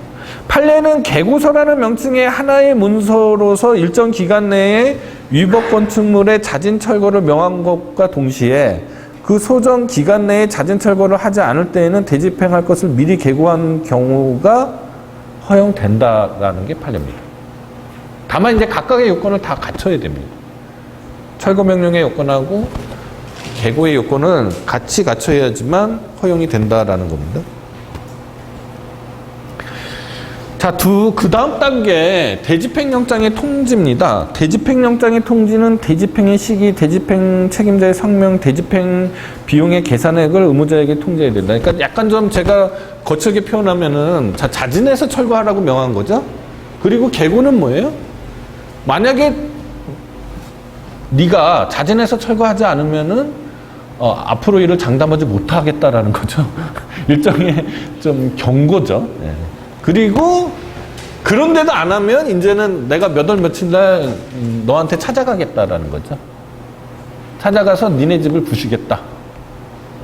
판례는 계고서라는 명칭의 하나의 문서로서 일정 기간 내에 위법 건축물의 자진 철거를 명한 것과 동시에 그 소정 기간 내에 자진 철거를 하지 않을 때에는 대집행할 것을 미리 계고한 경우가 허용된다라는 게 판례입니다. 다만 이제 각각의 요건을 다 갖춰야 됩니다. 철거 명령의 요건하고 계고의 요건은 같이 갖춰야지만 허용이 된다라는 겁니다. 자, 그 다음 단계, 대집행영장의 통지입니다. 대집행영장의 통지는 대집행의 시기, 대집행 책임자의 성명, 대집행 비용의 계산액을 의무자에게 통지해야 된다. 그러니까 약간 좀 제가 거칠게 표현하면은, 자, 자진해서 철거하라고 명한 거죠. 그리고 계고는 뭐예요? 만약에 네가 자진해서 철거하지 않으면은 앞으로 일을 장담하지 못하겠다라는 거죠. 일종의 좀 경고죠. 예. 그리고 그런데도 안 하면 이제는 내가 몇 월 며칠 날 너한테 찾아가겠다라는 거죠. 찾아가서 니네 집을 부수겠다.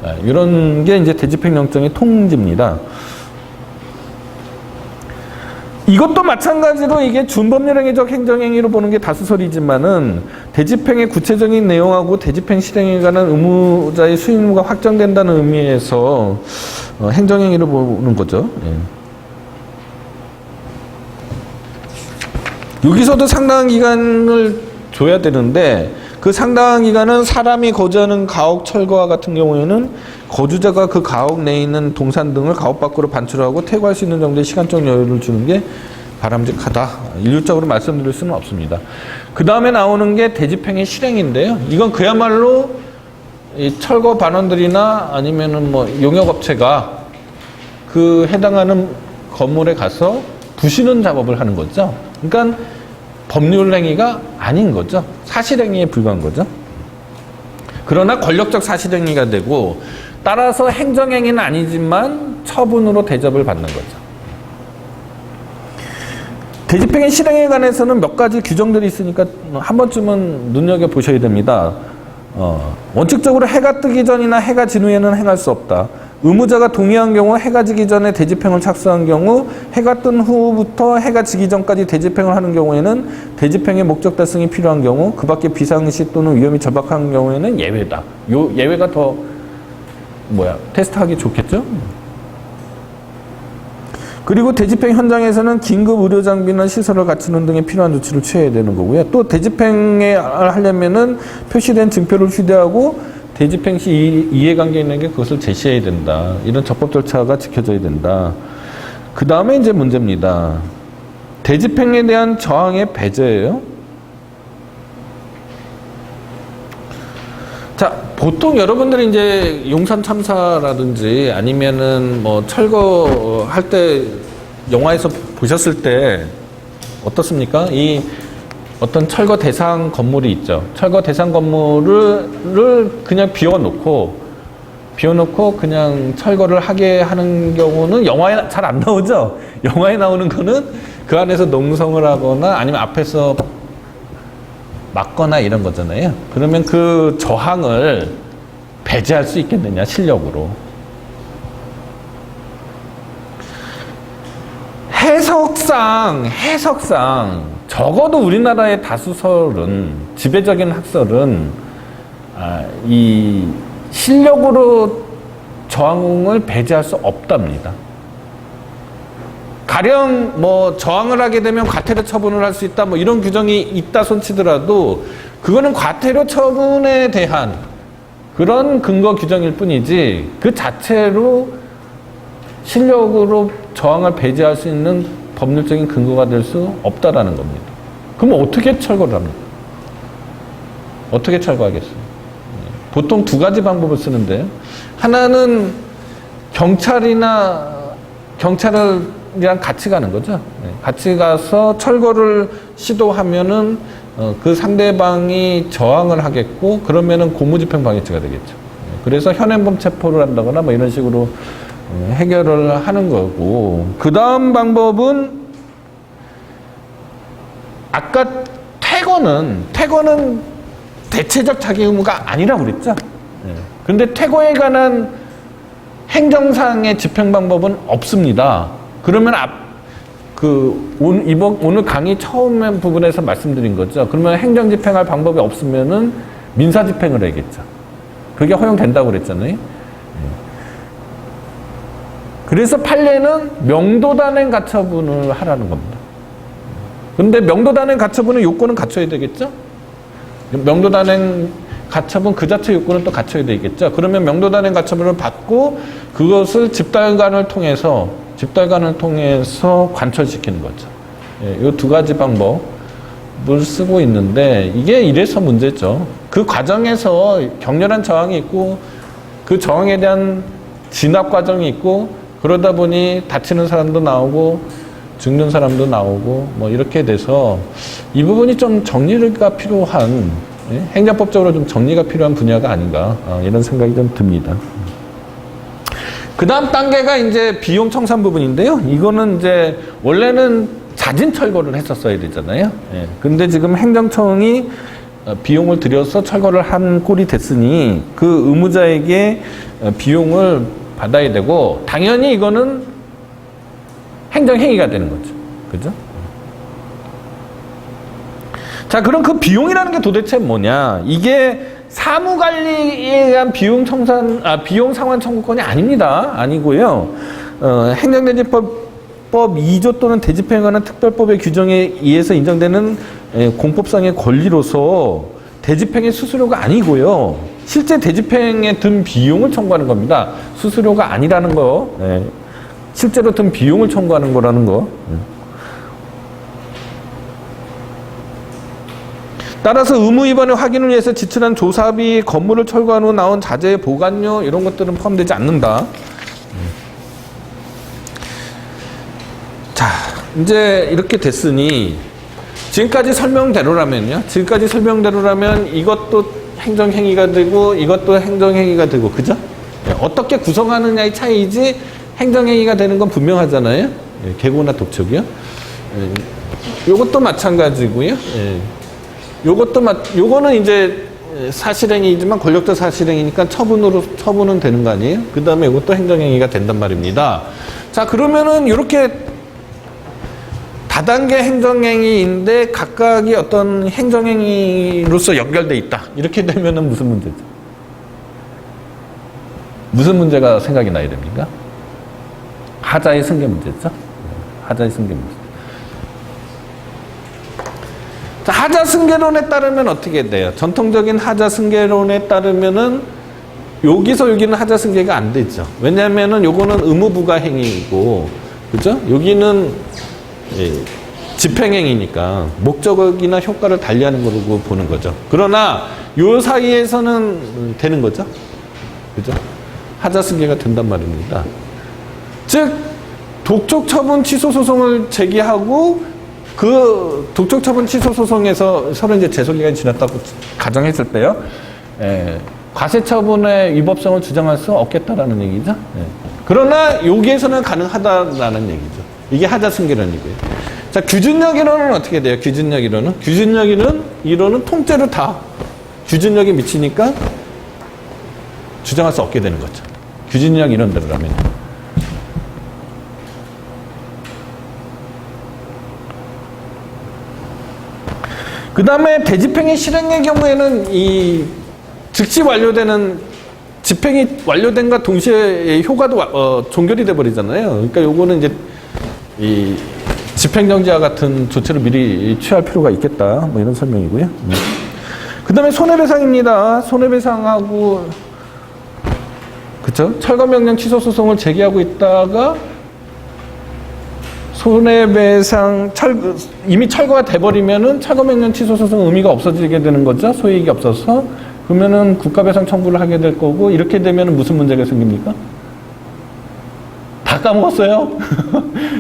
예. 이런 게 이제 대집행영장의 통지입니다. 이것도 마찬가지로 이게 준법률행위적 행정행위로 보는 게 다수설이지만은 대집행의 구체적인 내용하고 대집행 실행에 관한 의무자의 수임 의무가 확정된다는 의미에서 행정행위로 보는 거죠. 예. 여기서도 상당한 기간을 줘야 되는데 그 상당한 기간은 사람이 거주하는 가옥 철거와 같은 경우에는 거주자가 그 가옥 내에 있는 동산 등을 가옥 밖으로 반출하고 퇴거할 수 있는 정도의 시간적 여유를 주는 게 바람직하다. 일률적으로 말씀드릴 수는 없습니다. 그 다음에 나오는 게 대집행의 실행인데요. 이건 그야말로 이 철거 반원들이나 아니면은 뭐 용역업체가 그 해당하는 건물에 가서 부시는 작업을 하는 거죠. 그러니까 법률행위가 아닌 거죠. 사실행위에 불과한 거죠. 그러나 권력적 사실행위가 되고 따라서 행정행위는 아니지만 처분으로 대접을 받는 거죠. 대집행의 실행에 관해서는 몇 가지 규정들이 있으니까 한 번쯤은 눈여겨보셔야 됩니다. 원칙적으로 해가 뜨기 전이나 해가 진 후에는 행할 수 없다. 의무자가 동의한 경우 해가 지기 전에 대집행을 착수한 경우 해가 뜬 후부터 해가 지기 전까지 대집행을 하는 경우에는 대집행의 목적 달성이 필요한 경우 그 밖에 비상시 또는 위험이 절박한 경우에는 예외다. 요 예외가 더 테스트하기 좋겠죠? 그리고 대집행 현장에서는 긴급 의료 장비나 시설을 갖추는 등의 필요한 조치를 취해야 되는 거고요. 또 대집행을 하려면은 표시된 증표를 휴대하고 대집행 시 이해관계 있는 게 그것을 제시해야 된다. 이런 적법 절차가 지켜져야 된다. 그 다음에 이제 문제입니다. 대집행에 대한 저항의 배제예요. 자, 보통 여러분들이 이제 용산 참사라든지 아니면은 뭐 철거할 때 영화에서 보셨을 때 어떻습니까? 이 어떤 철거 대상 건물이 있죠. 철거 대상 건물을 그냥 비워놓고 그냥 철거를 하게 하는 경우는 영화에 잘 안 나오죠. 영화에 나오는 거는 그 안에서 농성을 하거나 아니면 앞에서 막거나 이런 거잖아요. 그러면 그 저항을 배제할 수 있겠느냐, 실력으로. 해석상 적어도 우리나라의 다수설은, 지배적인 학설은 이 실력으로 저항을 배제할 수 없답니다. 가령 뭐 저항을 하게 되면 과태료 처분을 할 수 있다, 뭐 이런 규정이 있다 손치더라도 그거는 과태료 처분에 대한 그런 근거 규정일 뿐이지 그 자체로 실력으로 저항을 배제할 수 있는 법률적인 근거가 될 수 없다라는 겁니다. 그럼 어떻게 철거를 합니까? 어떻게 철거하겠어요? 보통 두 가지 방법을 쓰는데요. 하나는 경찰이랑 같이 가는 거죠. 같이 가서 철거를 시도하면은 그 상대방이 저항을 하겠고 그러면은 고무집행 방해죄가 되겠죠. 그래서 현행범 체포를 한다거나 뭐 이런 식으로 해결을 하는 거고, 그 다음 방법은 아까 퇴거는 대체적 자기 의무가 아니라고 그랬죠. 근데 퇴거에 관한 행정상의 집행 방법은 없습니다. 그러면 오늘 강의 처음 부분에서 말씀드린 거죠. 그러면 행정 집행할 방법이 없으면은 민사 집행을 해야겠죠. 그게 허용된다고 그랬잖아요. 그래서 판례는 명도단행 가처분을 하라는 겁니다. 근데 명도단행 가처분의 요건은 갖춰야 되겠죠? 명도단행 가처분 그 자체 요건은 또 갖춰야 되겠죠? 그러면 명도단행 가처분을 받고 그것을 집단간을 통해서 집달관을 통해서 관철시키는 거죠. 이 두 가지 방법을 쓰고 있는데 이게 이래서 문제죠. 그 과정에서 격렬한 저항이 있고 그 저항에 대한 진압 과정이 있고 그러다 보니 다치는 사람도 나오고 죽는 사람도 나오고 뭐 이렇게 돼서 이 부분이 좀 정리가 필요한 행정법적으로 좀 정리가 필요한 분야가 아닌가 이런 생각이 좀 듭니다. 그 다음 단계가 이제 비용 청산 부분인데요. 이거는 이제 원래는 자진 철거를 했었어야 되잖아요. 근데 지금 행정청이 비용을 들여서 철거를 한 꼴이 됐으니 그 의무자에게 비용을 받아야 되고 당연히 이거는 행정행위가 되는 거죠. 그죠? 자, 그럼 그 비용이라는 게 도대체 뭐냐? 이게 사무관리에 의한 비용 상환 청구권이 아닙니다. 아니고요. 행정대지법 2조 또는 대집행에 관한 특별법의 규정에 의해서 인정되는 공법상의 권리로서 대집행의 수수료가 아니고요. 실제 대집행에 든 비용을 청구하는 겁니다. 수수료가 아니라는 거. 실제로 든 비용을 청구하는 거라는 거. 따라서 의무 위반의 확인을 위해서 지출한 조사비, 건물을 철거한 후 나온 자재 보관료 이런 것들은 포함되지 않는다. 자, 이제 이렇게 됐으니 지금까지 설명대로라면 이것도 행정행위가 되고 이것도 행정행위가 되고 그죠? 어떻게 구성하느냐의 차이지 행정행위가 되는 건 분명하잖아요. 개고나 독촉이요. 요것도 마찬가지고요. 요거는 이제 사실행위이지만 권력적 사실행위니까 처분은 되는 거 아니에요? 그 다음에 이것도 행정행위가 된단 말입니다. 자, 그러면은 이렇게 다단계 행정행위인데 각각이 어떤 행정행위로서 연결돼 있다. 이렇게 되면은 무슨 문제죠? 무슨 문제가 생각이 나야 됩니까? 하자의 승계 문제죠? 하자의 승계 문제. 자, 하자 승계론에 따르면 어떻게 돼요? 전통적인 하자 승계론에 따르면은 여기서 여기는 하자 승계가 안 되죠. 왜냐면은 요거는 의무부가 행위이고, 그죠? 여기는 집행행위니까 목적이나 효과를 달리하는 거라고 보는 거죠. 그러나 요 사이에서는 되는 거죠. 그죠? 하자 승계가 된단 말입니다. 즉, 독촉 처분 취소 소송을 제기하고 그 독촉 처분 취소 소송에서 서로 이제 제소 기간이 지났다고 가정했을 때요. 과세 처분의 위법성을 주장할 수 없겠다라는 얘기죠. 그러나 여기에서는 가능하다라는 얘기죠. 이게 하자 승계론이고요. 자, 규준력 이론은 어떻게 돼요? 규준력 이론은? 규준력 이론은 통째로 다 규준력에 미치니까 주장할 수 없게 되는 거죠. 규준력 이론대로라면. 그 다음에 대집행의 실행의 경우에는 이 즉시 완료되는 집행이 완료된과 동시에 효과도 종결이 돼 버리잖아요. 그러니까 요거는 이제 이 집행정지와 같은 조치를 미리 취할 필요가 있겠다. 뭐 이런 설명이고요. 그 다음에 손해배상입니다. 손해배상하고 그쵸? 철거명령 취소 소송을 제기하고 있다가 손해배상 이미 철거가 돼버리면은 철거명령 취소 소송 의미가 없어지게 되는 거죠. 소이익이 없어서. 그러면은 국가배상 청구를 하게 될 거고 이렇게 되면은 무슨 문제가 생깁니까? 다 까먹었어요.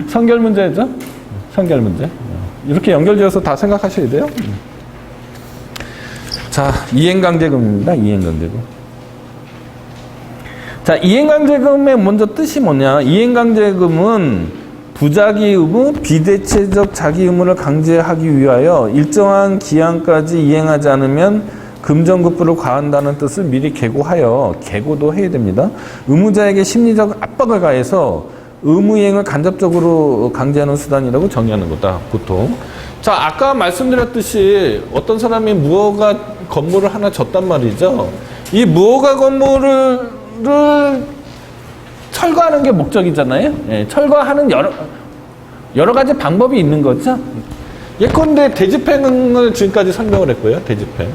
선결 문제죠. 선결 문제. 이렇게 연결지어서 다 생각하셔야 돼요. 자, 이행강제금입니다. 이행강제금. 자, 이행강제금의 먼저 뜻이 뭐냐? 이행강제금은 부자기 의무, 비대체적 자기 의무를 강제하기 위하여 일정한 기한까지 이행하지 않으면 금전급부를 과한다는 뜻을 미리 계고하여, 계고도 해야 됩니다. 의무자에게 심리적 압박을 가해서 의무이행을 간접적으로 강제하는 수단이라고 정의하는 거다, 보통. 자, 아까 말씀드렸듯이 어떤 사람이 무허가 건물을 하나 줬단 말이죠. 이 무허가 건물을 철거하는 게 목적이잖아요. 예, 철거하는 여러 가지 방법이 있는 거죠. 예컨대 대집행을 지금까지 설명을 했고요. 대집행.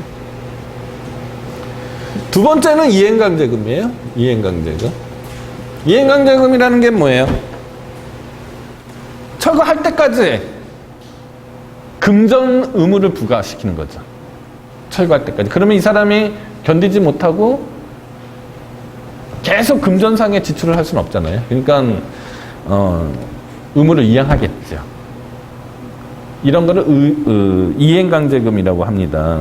두 번째는 이행강제금이에요. 이행강제금. 이행강제금이라는 게 뭐예요? 때까지 금전 의무를 부과시키는 거죠. 철거할 때까지. 그러면 이 사람이 견디지 못하고 계속 금전상의 지출을 할 수는 없잖아요. 그러니까 의무를 이행하겠죠. 이런 거를 이행강제금이라고 합니다.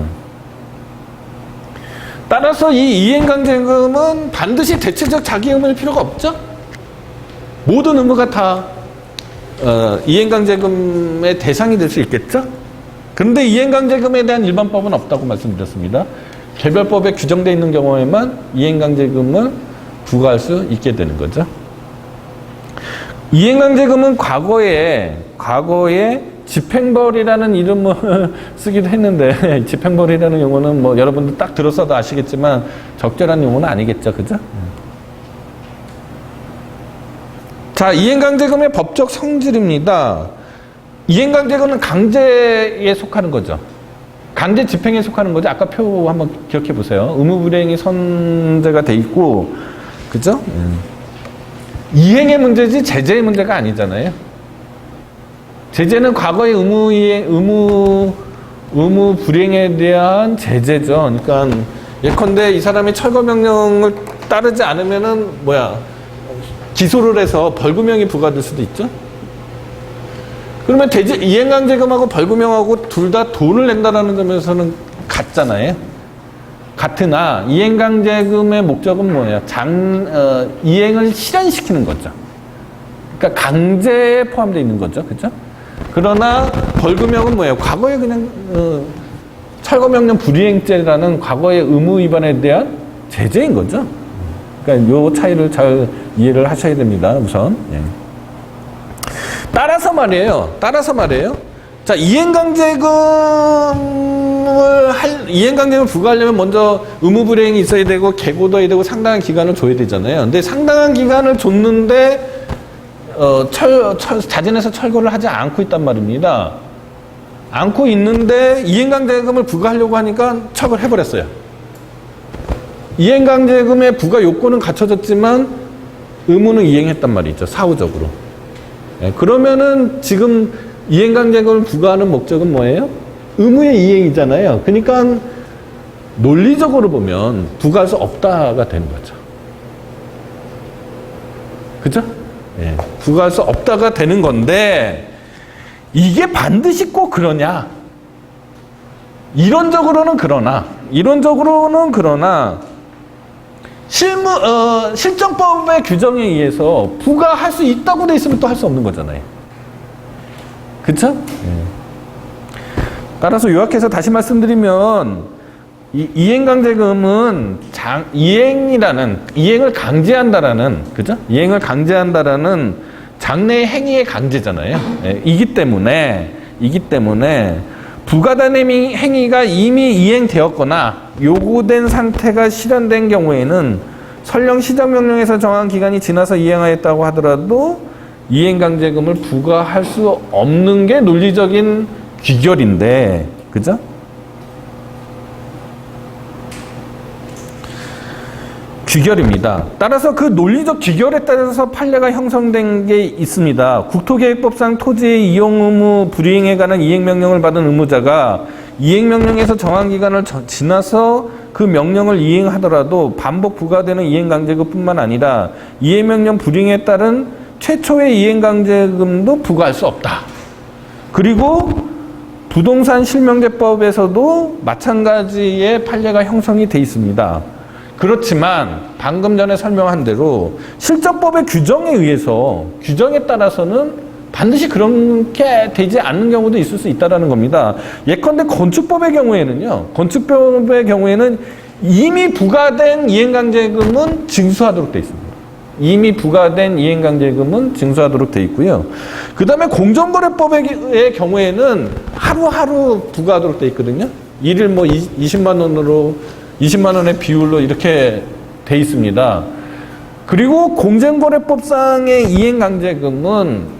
따라서 이 이행강제금은 반드시 대체적 자기 의무일 필요가 없죠. 모든 의무가 다 이행강제금의 대상이 될 수 있겠죠. 그런데 이행강제금에 대한 일반법은 없다고 말씀드렸습니다. 개별법에 규정되어 있는 경우에만 이행강제금을 부과할 수 있게 되는 거죠. 이행강제금은 과거에 집행벌이라는 이름을 쓰기도 했는데 집행벌이라는 용어는 뭐 여러분들 딱 들었어도 아시겠지만 적절한 용어는 아니겠죠. 그죠? 자, 이행강제금의 법적 성질입니다. 이행강제금은 강제에 속하는 거죠. 강제 집행에 속하는 거죠. 아까 표 한번 기억해 보세요. 의무불이행이 선제가 돼 있고, 그죠? 이행의 문제지 제재의 문제가 아니잖아요. 제재는 과거의 의무 불이행에 대한 제재죠. 그러니까 예컨대 이 사람이 철거 명령을 따르지 않으면은 기소를 해서 벌금형이 부과될 수도 있죠. 그러면 이행강제금하고 벌금형하고 둘 다 돈을 낸다라는 점에서는 같잖아요. 같으나 이행강제금의 목적은 뭐예요? 이행을 실현시키는 거죠. 그러니까 강제에 포함되어 있는 거죠. 그죠? 그러나 벌금형은 뭐예요? 과거에 그냥 철거명령 불이행죄라는 과거의 의무 위반에 대한 제재인 거죠. 그러니까 요 차이를 잘 이해를 하셔야 됩니다. 우선. 예. 따라서 말이에요. 자, 이행강제금을 부과하려면 먼저 의무불이행이 있어야 되고 계고도 해야 되고 상당한 기간을 줘야 되잖아요. 근데 상당한 기간을 줬는데 자진해서 철거를 하지 않고 있단 말입니다. 않고 있는데 이행강제금을 부과하려고 하니까 철거를 해버렸어요. 이행강제금의 부과 요건은 갖춰졌지만 의무는 이행했단 말이죠. 사후적으로. 그러면은 지금 이행강제금을 부과하는 목적은 뭐예요? 의무의 이행이잖아요. 그러니까 논리적으로 보면 부과할 수 없다가 되는 거죠. 그죠? 예, 부과할 수 없다가 되는 건데 이게 반드시 꼭 그러냐? 이론적으로는 그러나 실정법의 규정에 의해서 부과할 수 있다고 돼 있으면 또 할 수 없는 거잖아요. 그쵸? 따라서 요약해서 다시 말씀드리면 이행강제금은 이행을 강제한다라는, 그죠? 이행을 강제한다라는 장래의 행위의 강제잖아요. 이기 때문에 부과된 행위가 이미 이행되었거나 요구된 상태가 실현된 경우에는 설령 시정명령에서 정한 기간이 지나서 이행하였다고 하더라도 이행강제금을 부과할 수 없는 게 논리적인 귀결인데, 그죠? 귀결입니다. 따라서 그 논리적 귀결에 따라서 판례가 형성된 게 있습니다. 국토계획법상 토지의 이용 의무 불이행에 관한 이행명령을 받은 의무자가 이행명령에서 정한 기간을 지나서 그 명령을 이행하더라도 반복 부과되는 이행강제금뿐만 아니라 이행명령 불이행에 따른 최초의 이행강제금도 부과할 수 없다. 그리고 부동산 실명제법에서도 마찬가지의 판례가 형성이 돼 있습니다. 그렇지만 방금 전에 설명한 대로 실정법의 규정에 따라서는 반드시 그렇게 되지 않는 경우도 있을 수 있다는 겁니다. 예컨대 건축법의 경우에는 이미 부과된 이행강제금은 징수하도록 돼 있습니다. 이미 부과된 이행강제금은 징수하도록 돼 있고요. 그 다음에 공정거래법의 경우에는 하루하루 부과하도록 돼 있거든요. 일일 20만 원의 비율로 이렇게 돼 있습니다. 그리고 공정거래법상의 이행강제금은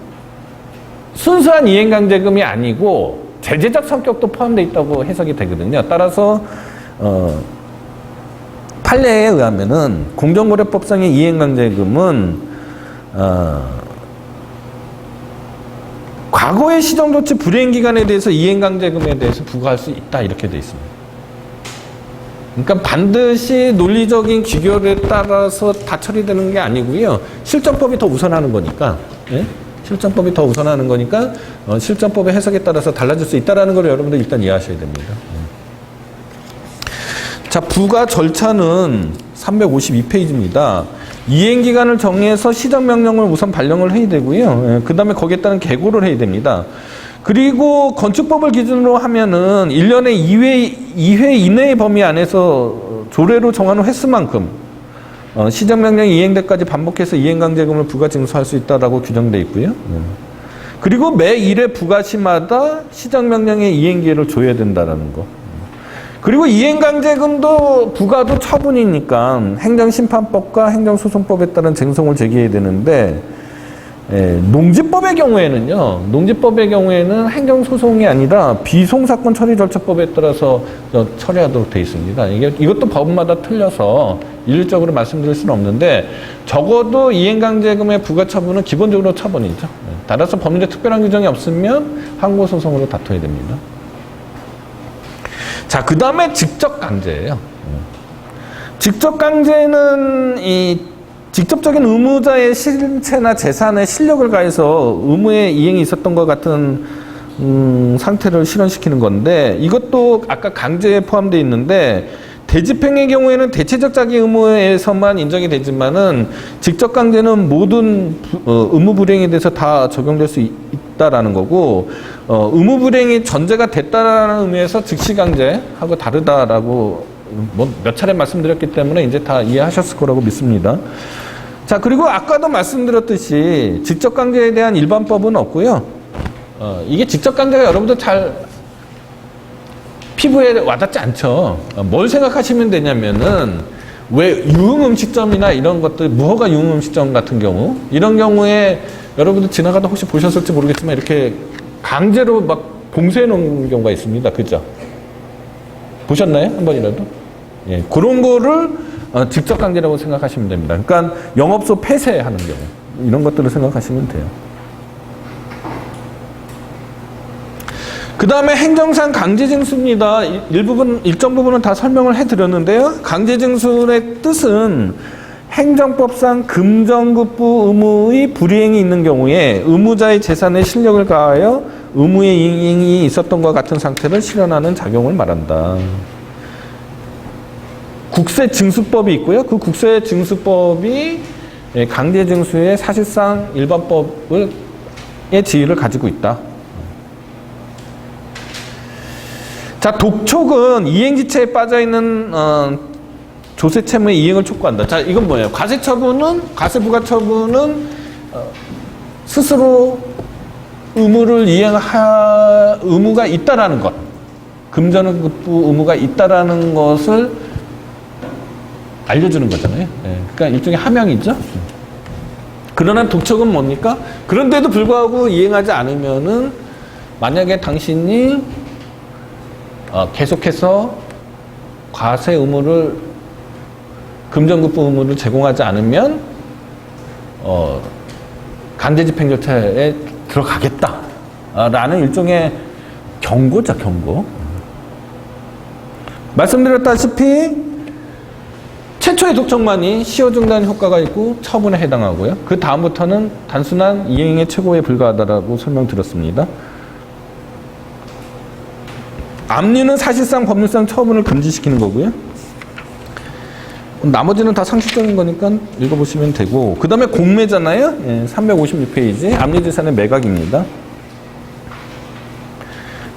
순수한 이행강제금이 아니고 제재적 성격도 포함되어 있다고 해석이 되거든요. 따라서 판례에 의하면은 공정거래법상의 이행강제금은 과거의 시정조치 불이행기간에 대해서 이행강제금에 대해서 부과할 수 있다 이렇게 돼 있습니다. 그러니까 반드시 논리적인 귀결에 따라서 다 처리되는 게 아니고요. 실정법이 더 우선하는 거니까. 예? 실정법이 더 우선하는 거니까 실정법의 해석에 따라서 달라질 수 있다는 걸 여러분들 일단 이해하셔야 됩니다. 자, 부과 절차는 352페이지입니다. 이행기간을 정해서 시정명령을 우선 발령을 해야 되고요. 그 다음에 거기에 따른 계고를 해야 됩니다. 그리고 건축법을 기준으로 하면은 1년에 2회 이내의 범위 안에서 조례로 정하는 횟수만큼 시정명령이 이행될 때까지 반복해서 이행강제금을 부과 징수할 수 있다라고 규정되어 있고요. 그리고 매 1회 부과시마다 시정명령의 이행기회를 줘야 된다라는 거. 그리고 이행강제금도 부과도 처분이니까 행정심판법과 행정소송법에 따른 쟁송을 제기해야 되는데 농지법의 경우에는 행정소송이 아니라 비송사건 처리절차법에 따라서 처리하도록 되어 있습니다. 이것도 법마다 틀려서 일률적으로 말씀드릴 수는 없는데 적어도 이행강제금의 부과처분은 기본적으로 처분이죠. 따라서 법률에 특별한 규정이 없으면 항고소송으로 다퉈야 됩니다. 자, 그 다음에 직접강제예요. 직접강제는 직접적인 의무자의 신체나 재산에 실력을 가해서 의무의 이행이 있었던 것 같은 상태를 실현시키는 건데 이것도 아까 강제에 포함되어 있는데 대집행의 경우에는 대체적 자기 의무에서만 인정이 되지만은 직접 강제는 모든 의무 불이행에 대해서 다 적용될 수 있다라는 거고 의무 불이행이 전제가 됐다라는 의미에서 즉시 강제하고 다르다라고 뭐 몇 차례 말씀드렸기 때문에 이제 다 이해하셨을 거라고 믿습니다. 자, 그리고 아까도 말씀드렸듯이 직접 강제에 대한 일반법은 없고요. 이게 직접 강제가 여러분들 잘 피부에 와닿지 않죠. 뭘 생각하시면 되냐면은 왜 유흥음식점이나 이런 것들, 무허가 유흥음식점 같은 경우 이런 경우에 여러분들 지나가다 혹시 보셨을지 모르겠지만 이렇게 강제로 막 봉쇄해 놓은 경우가 있습니다. 그죠? 보셨나요? 한 번이라도? 예, 그런 거를 직접 강제라고 생각하시면 됩니다. 그러니까 영업소 폐쇄하는 경우 이런 것들을 생각하시면 돼요. 그 다음에 행정상 강제징수입니다. 일정 부분은 다 설명을 해드렸는데요. 강제징수의 뜻은 행정법상 금정급부 의무의 불이행이 있는 경우에 의무자의 재산에 실력을 가하여 의무의 이행이 있었던 것 같은 상태를 실현하는 작용을 말한다. 국세징수법이 있고요. 그 국세징수법이 강제징수의 사실상 일반법의 지위를 가지고 있다. 자, 독촉은 이행지체에 빠져있는 조세 채무의 이행을 촉구한다. 자, 이건 뭐예요? 과세부과처분은 스스로 의무를 의무가 있다라는 것, 금전급부 의무가 있다라는 것을 알려주는 거잖아요. 그러니까 일종의 하명이죠. 그러나 독촉은 뭡니까? 그런데도 불구하고 이행하지 않으면은 만약에 당신이 계속해서 과세 의무를 금전급부 의무를 제공하지 않으면 강제집행 절차에 들어가겠다라는 일종의 경고죠, 경고. 말씀드렸다시피 최초의 독촉만이 시효중단 효과가 있고 처분에 해당하고요. 그 다음부터는 단순한 이행의 최고에 불과하다라고 설명드렸습니다. 압류는 사실상 법률상 처분을 금지시키는 거고요. 나머지는 다 상식적인 거니까 읽어보시면 되고 그 다음에 공매잖아요. 356페이지 압류재산의 매각입니다.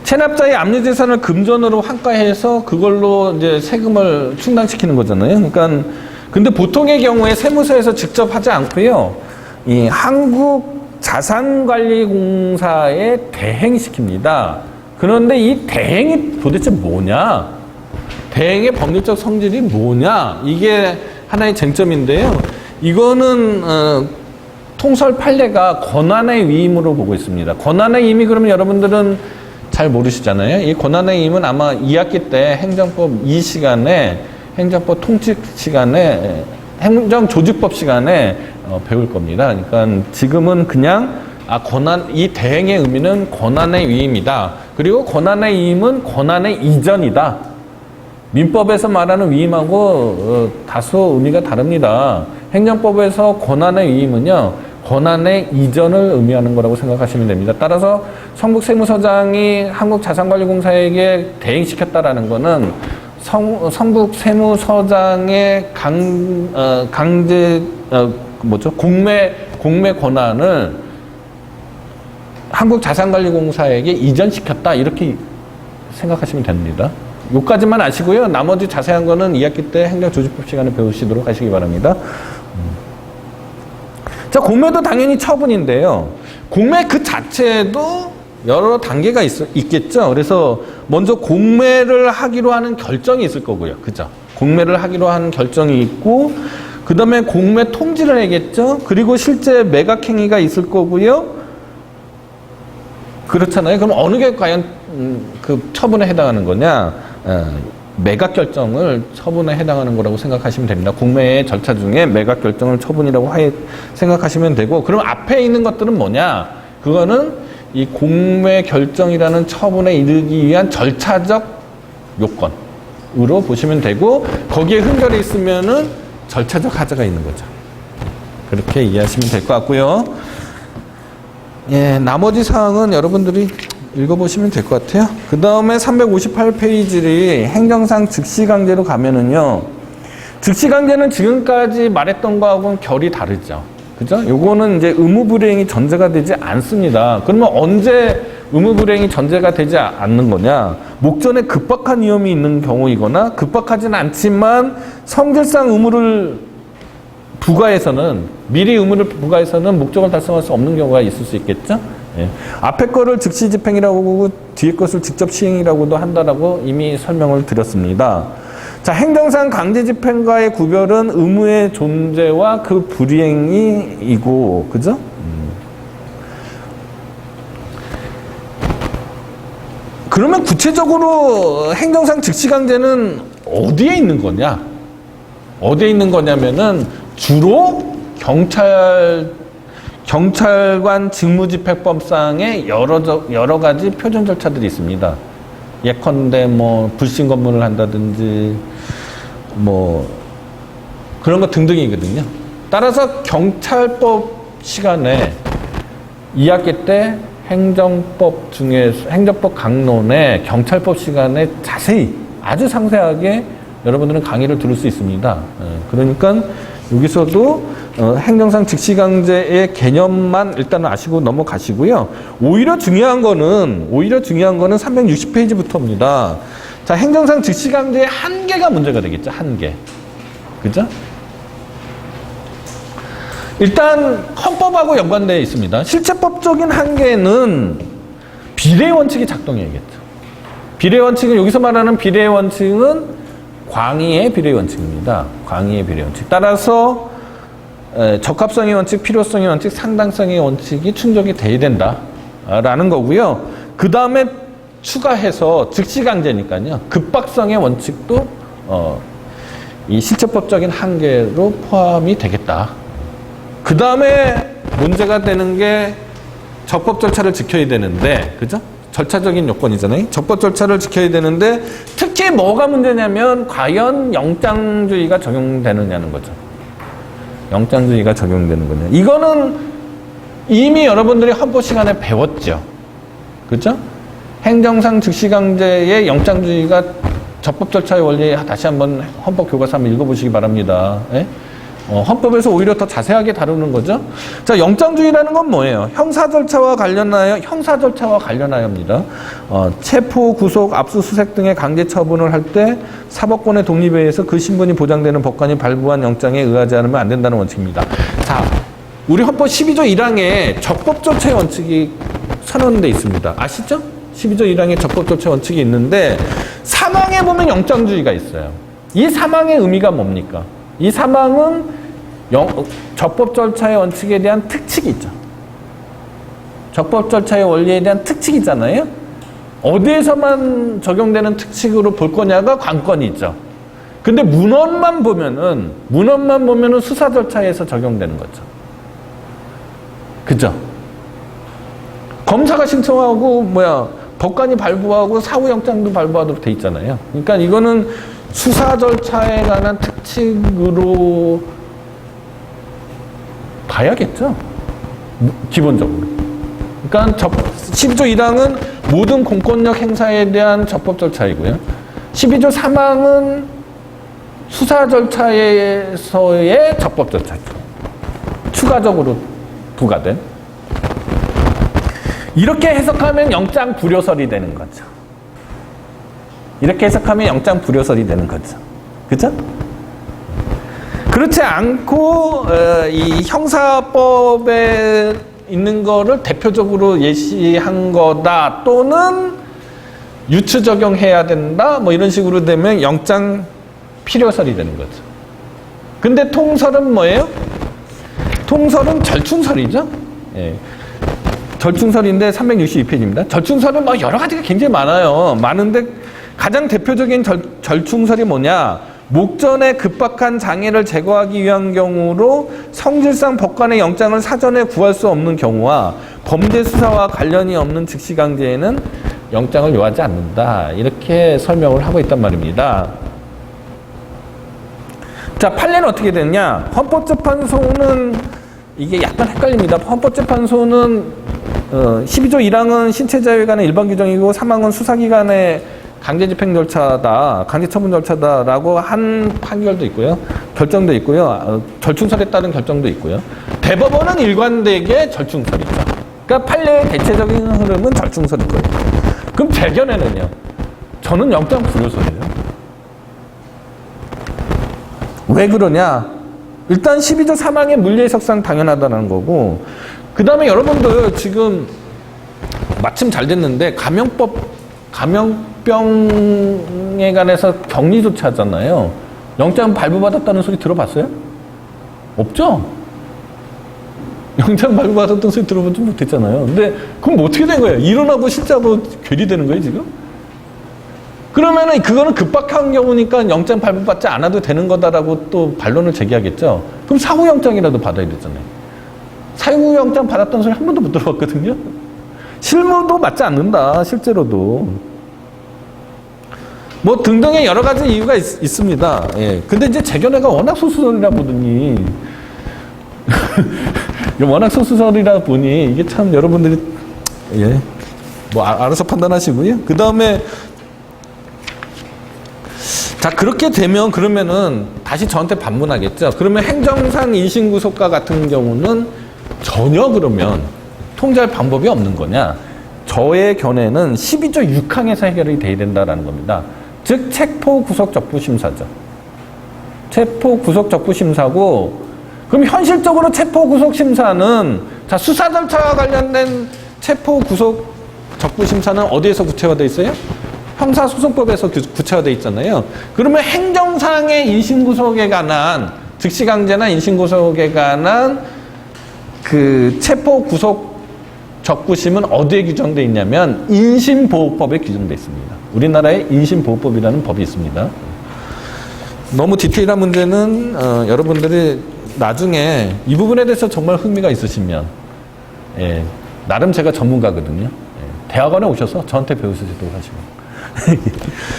체납자의 압류재산을 금전으로 환가해서 그걸로 이제 세금을 충당시키는 거잖아요. 그러니까 근데 보통의 경우에 세무서에서 직접 하지 않고요. 이 한국자산관리공사에 대행시킵니다. 그런데 이 대행이 도대체 뭐냐? 대행의 법률적 성질이 뭐냐? 이게 하나의 쟁점인데요. 이거는 통설 판례가 권한의 위임으로 보고 있습니다. 권한의 위임이 그러면 여러분들은 잘 모르시잖아요. 이 권한의 위임은 아마 2학기 때 행정법 2시간에 행정법 통칙 시간에 행정조직법 시간에 배울 겁니다. 그러니까 지금은 그냥 이 대행의 의미는 권한의 위임이다. 그리고 권한의 위임은 권한의 이전이다. 민법에서 말하는 위임하고 다소 의미가 다릅니다. 행정법에서 권한의 위임은요, 권한의 이전을 의미하는 거라고 생각하시면 됩니다. 따라서 성북세무서장이 한국자산관리공사에게 대행시켰다라는 거는 성북세무서장의 공매 권한을 한국자산관리공사에게 이전시켰다, 이렇게 생각하시면 됩니다. 요까지만 아시고요. 나머지 자세한 거는 2학기 때 행정조직법 시간에 배우시도록 하시기 바랍니다. 자, 공매도 당연히 처분인데요. 공매 그 자체에도 여러 단계가 있겠죠. 그래서 먼저 공매를 하기로 하는 결정이 있을 거고요. 그죠? 공매를 하기로 하는 결정이 있고, 그 다음에 공매 통지를 해야겠죠. 그리고 실제 매각행위가 있을 거고요. 그렇잖아요. 그럼 어느 게 과연 그 처분에 해당하는 거냐? 매각 결정을 처분에 해당하는 거라고 생각하시면 됩니다. 공매의 절차 중에 매각 결정을 처분이라고 생각하시면 되고, 그럼 앞에 있는 것들은 뭐냐? 그거는 이 공매 결정이라는 처분에 이르기 위한 절차적 요건으로 보시면 되고, 거기에 흔결이 있으면은 절차적 하자가 있는 거죠. 그렇게 이해하시면 될 것 같고요. 예, 나머지 사항은 여러분들이 읽어보시면 될 것 같아요. 그 다음에 358페이지를 행정상 즉시강제로 가면은요, 즉시강제는 지금까지 말했던 거하고는 결이 다르죠. 그죠? 요거는 이제 의무불이행이 전제가 되지 않습니다. 그러면 언제 의무불이행이 전제가 되지 않는 거냐? 목전에 급박한 위험이 있는 경우이거나, 급박하지는 않지만 성질상 의무를 부과해서는, 미리 의무를 부과해서는 목적을 달성할 수 없는 경우가 있을 수 있겠죠? 예. 앞에 거를 즉시 집행이라고 하고 뒤에 것을 직접 시행이라고도 한다라고 이미 설명을 드렸습니다. 자, 행정상 강제 집행과의 구별은 의무의 존재와 그 불이행이고, 그죠? 그러면 구체적으로 행정상 즉시 강제는 어디에 있는 거냐? 어디에 있는 거냐면은 주로 경찰관 직무집행법상의 여러 가지 표준 절차들이 있습니다. 예컨대 불신 검문을 한다든지 그런 거 등등이거든요. 따라서 경찰법 시간에 2학기 때 행정법 강론에 경찰법 시간에 자세히 아주 상세하게 여러분들은 강의를 들을 수 있습니다. 그러니까 여기서도 행정상 직시강제의 개념만 일단 아시고 넘어가시고요. 오히려 중요한 거는 360페이지부터입니다. 자, 행정상 직시강제의 한계가 문제가 되겠죠. 한계. 그죠? 일단 헌법하고 연관되어 있습니다. 실체법적인 한계는 비례의 원칙이 작동해야겠죠. 비례의 원칙은, 여기서 말하는 비례의 원칙은 광의의 비례의 원칙입니다. 광의의 비례의 원칙. 따라서 적합성의 원칙, 필요성의 원칙, 상당성의 원칙이 충족이 돼야 된다라는 거고요. 그 다음에 추가해서 즉시강제니까요. 급박성의 원칙도 이 실체법적인 한계로 포함이 되겠다. 그 다음에 문제가 되는 게 적법 절차를 지켜야 되는데, 그죠? 절차적인 요건이잖아요. 적법 절차를 지켜야 되는데, 특히 뭐가 문제냐면 과연 영장주의가 적용되느냐는 거죠. 영장주의가 적용되는 거냐. 이거는 이미 여러분들이 헌법 시간에 배웠죠. 그죠? 행정상 즉시강제의 영장주의가 적법 절차의 원리 다시 한번 헌법 교과서 한번 읽어보시기 바랍니다. 예? 헌법에서 오히려 더 자세하게 다루는 거죠. 자, 영장주의라는 건 뭐예요? 형사 절차와 관련하여입니다. 체포, 구속, 압수수색 등의 강제 처분을 할 때 사법권의 독립에 의해서 그 신분이 보장되는 법관이 발부한 영장에 의하지 않으면 안 된다는 원칙입니다. 자, 우리 헌법 12조 1항에 적법 절차의 원칙이 선언돼 있습니다. 아시죠? 12조 1항에 적법 절차의 원칙이 있는데, 사망에 보면 영장주의가 있어요. 이 사망의 의미가 뭡니까? 이 사망은 적법 절차의 원칙에 대한 특칙이 있죠. 적법 절차의 원리에 대한 특칙이 있잖아요. 어디에서만 적용되는 특칙으로 볼 거냐가 관건이 있죠. 근데 문헌만 보면은 수사 절차에서 적용되는 거죠. 그죠? 검사가 신청하고 법관이 발부하고 사후영장도 발부하도록 돼 있잖아요. 그러니까 이거는 수사 절차에 관한 특칙으로 봐야겠죠. 기본적으로. 그러니까 12조 1항은 모든 공권력 행사에 대한 적법 절차이고요. 12조 3항은 수사 절차에서의 적법 절차죠. 추가적으로 부과된. 이렇게 해석하면 영장 불효설이 되는 거죠. 이렇게 해석하면 영장 불효설이 되는 거죠. 그죠? 그렇지 않고 이 형사법에 있는 거를 대표적으로 예시한 거다 또는 유추 적용해야 된다 뭐 이런 식으로 되면 영장 필요설이 되는 거죠. 근데 통설은 뭐예요? 통설은 절충설이죠. 예. 절충설인데 362페이지입니다. 절충설은 뭐 여러 가지가 굉장히 많아요. 많은데 가장 대표적인 절충설이 뭐냐? 목전에 급박한 장애를 제거하기 위한 경우로 성질상 법관의 영장을 사전에 구할 수 없는 경우와 범죄 수사와 관련이 없는 즉시강제에는 영장을 요하지 않는다. 이렇게 설명을 하고 있단 말입니다. 자, 판례는 어떻게 되느냐? 헌법재판소는 이게 약간 헷갈립니다. 헌법재판소는 12조 1항은 신체자유에 관한 일반 규정이고 3항은 수사기관의 강제집행 절차다, 강제처분 절차다라고 한 판결도 있고요. 결정도 있고요. 절충설에 따른 결정도 있고요. 대법원은 일관되게 절충설이죠. 그러니까 판례의 대체적인 흐름은 절충설일 거예요. 그럼 제 견해는요. 저는 영장 불효설이에요. 왜 그러냐? 일단 12조 3항의 물리해석상 당연하다는 거고 그 다음에 여러분들 지금 마침 잘 됐는데 감염병에 관해서 격리조치 하잖아요. 영장 발부받았다는 소리 들어봤어요? 없죠? 영장 발부받았다는 소리 들어보지 못했잖아요. 근데 그럼 뭐 어떻게 된 거예요? 일어나고 실제로 괴리되는 거예요 지금? 그러면은 그거는 급박한 경우니까 영장 발부받지 않아도 되는 거다라고 또 반론을 제기하겠죠. 그럼 사후영장이라도 받아야 되잖아요. 사후영장 받았다는 소리 한 번도 못 들어봤거든요. 실무도 맞지 않는다. 실제로도. 뭐 등등의 여러 가지 이유가 있습니다. 예. 근데 이제 제 견해가 워낙 소수설이라 보더니 워낙 소수설이라 보니 이게 참 여러분들이 예. 뭐 알아서 판단하시고요. 그 다음에 자, 그렇게 되면 그러면은 다시 저한테 반문하겠죠. 그러면 행정상 인신구속과 같은 경우는 전혀 그러면 통제할 방법이 없는 거냐? 저의 견해는 12조 6항에서 해결이 돼야 된다라는 겁니다. 즉 체포구속적부심사죠. 체포구속적부심사고 그럼 현실적으로 체포구속심사는 자 수사 절차와 관련된 체포구속적부심사는 어디에서 구체화되어 있어요? 형사소송법에서 구체화되어 있잖아요. 그러면 행정상의 인신구속에 관한 즉시강제나 인신구속에 관한 그 체포구속 적부심은 어디에 규정되어 있냐면 인신보호법에 규정되어 있습니다. 우리나라에 인신보호법이라는 법이 있습니다. 너무 디테일한 문제는 여러분들이 나중에 이 부분에 대해서 정말 흥미가 있으시면 예, 나름 제가 전문가거든요. 예, 대학원에 오셔서 저한테 배우시도록 하시고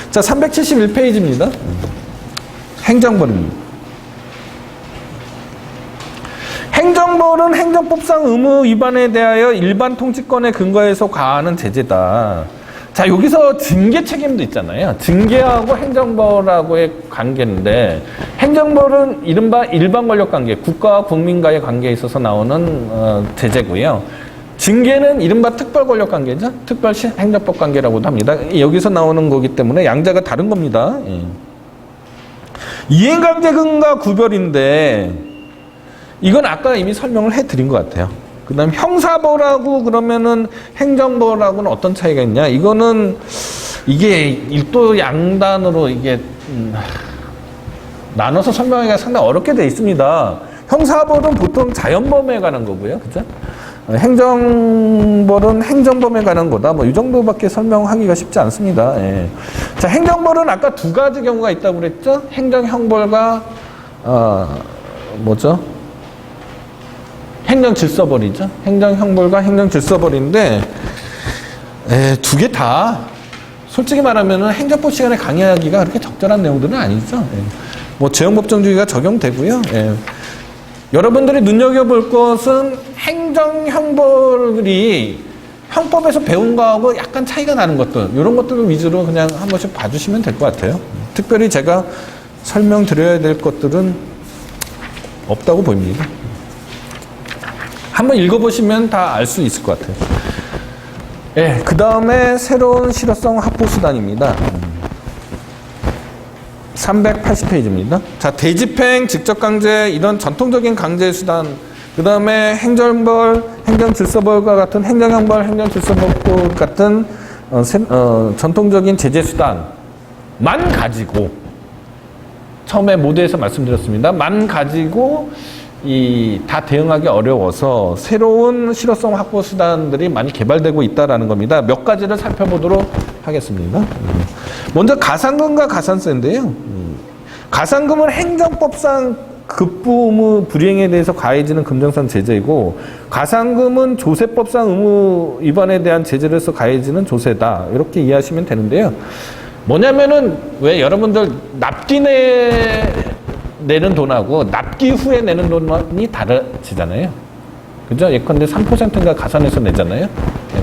자, 371페이지입니다. 행정벌입니다. 행정벌은 행정법상 의무 위반에 대하여 일반 통치권에 근거해서 가하는 제재다. 자, 여기서 징계 책임도 있잖아요. 징계하고 행정벌하고의 관계인데 행정벌은 이른바 일반 권력 관계, 국가와 국민과의 관계에 있어서 나오는 제재고요. 징계는 이른바 특별 권력 관계죠. 특별 행정법 관계라고도 합니다. 여기서 나오는 거기 때문에 양자가 다른 겁니다. 예. 이행강제금과 구별인데 이건 아까 이미 설명을 해드린 것 같아요. 그 다음 형사벌하고 그러면은 행정벌하고는 어떤 차이가 있냐? 이거는 이게 일도 양단으로 이게 나눠서 설명하기가 상당히 어렵게 되어 있습니다. 형사벌은 보통 자연범에 관한 거고요. 그죠? 행정벌은 행정범에 관한 거다. 뭐 이 정도밖에 설명하기가 쉽지 않습니다. 예. 자, 행정벌은 아까 두 가지 경우가 있다고 그랬죠? 행정형벌과 뭐죠? 행정질서벌이죠. 행정형벌과 행정질서벌인데 두 개 다 솔직히 말하면 행정법 시간에 강의하기가 그렇게 적절한 내용들은 아니죠. 뭐 재형법정주의가 적용되고요. 여러분들이 눈여겨볼 것은 행정형벌이 형법에서 배운 거하고 약간 차이가 나는 것들, 이런 것들을 위주로 그냥 한 번씩 봐주시면 될 것 같아요. 특별히 제가 설명드려야 될 것들은 없다고 보입니다. 한번 읽어보시면 다 알 수 있을 것 같아요. 그 다음에 새로운 실효성 확보수단입니다. 380페이지입니다. 자, 대집행, 직접강제, 이런 전통적인 강제수단, 그 다음에 행정벌, 행정질서벌과 같은 행정형벌, 행정질서벌 같은 전통적인 제재수단만 가지고, 처음에 모두에서 말씀드렸습니다. 만 가지고 다 대응하기 어려워서 새로운 실효성 확보 수단들이 많이 개발되고 있다라는 겁니다. 몇 가지를 살펴보도록 하겠습니다. 먼저 가산금과 가산세인데요. 가산금은 행정법상 급부 의무 불이행에 대해서 가해지는 금정산 제재이고, 가산금은 조세법상 의무 위반에 대한 제재를 해서 가해지는 조세다. 이렇게 이해하시면 되는데요. 뭐냐면은 왜 여러분들 납기 내는 돈하고 납기 후에 내는 돈이 다르지잖아요. 그죠? 예컨대 3%인가 가산해서 내잖아요.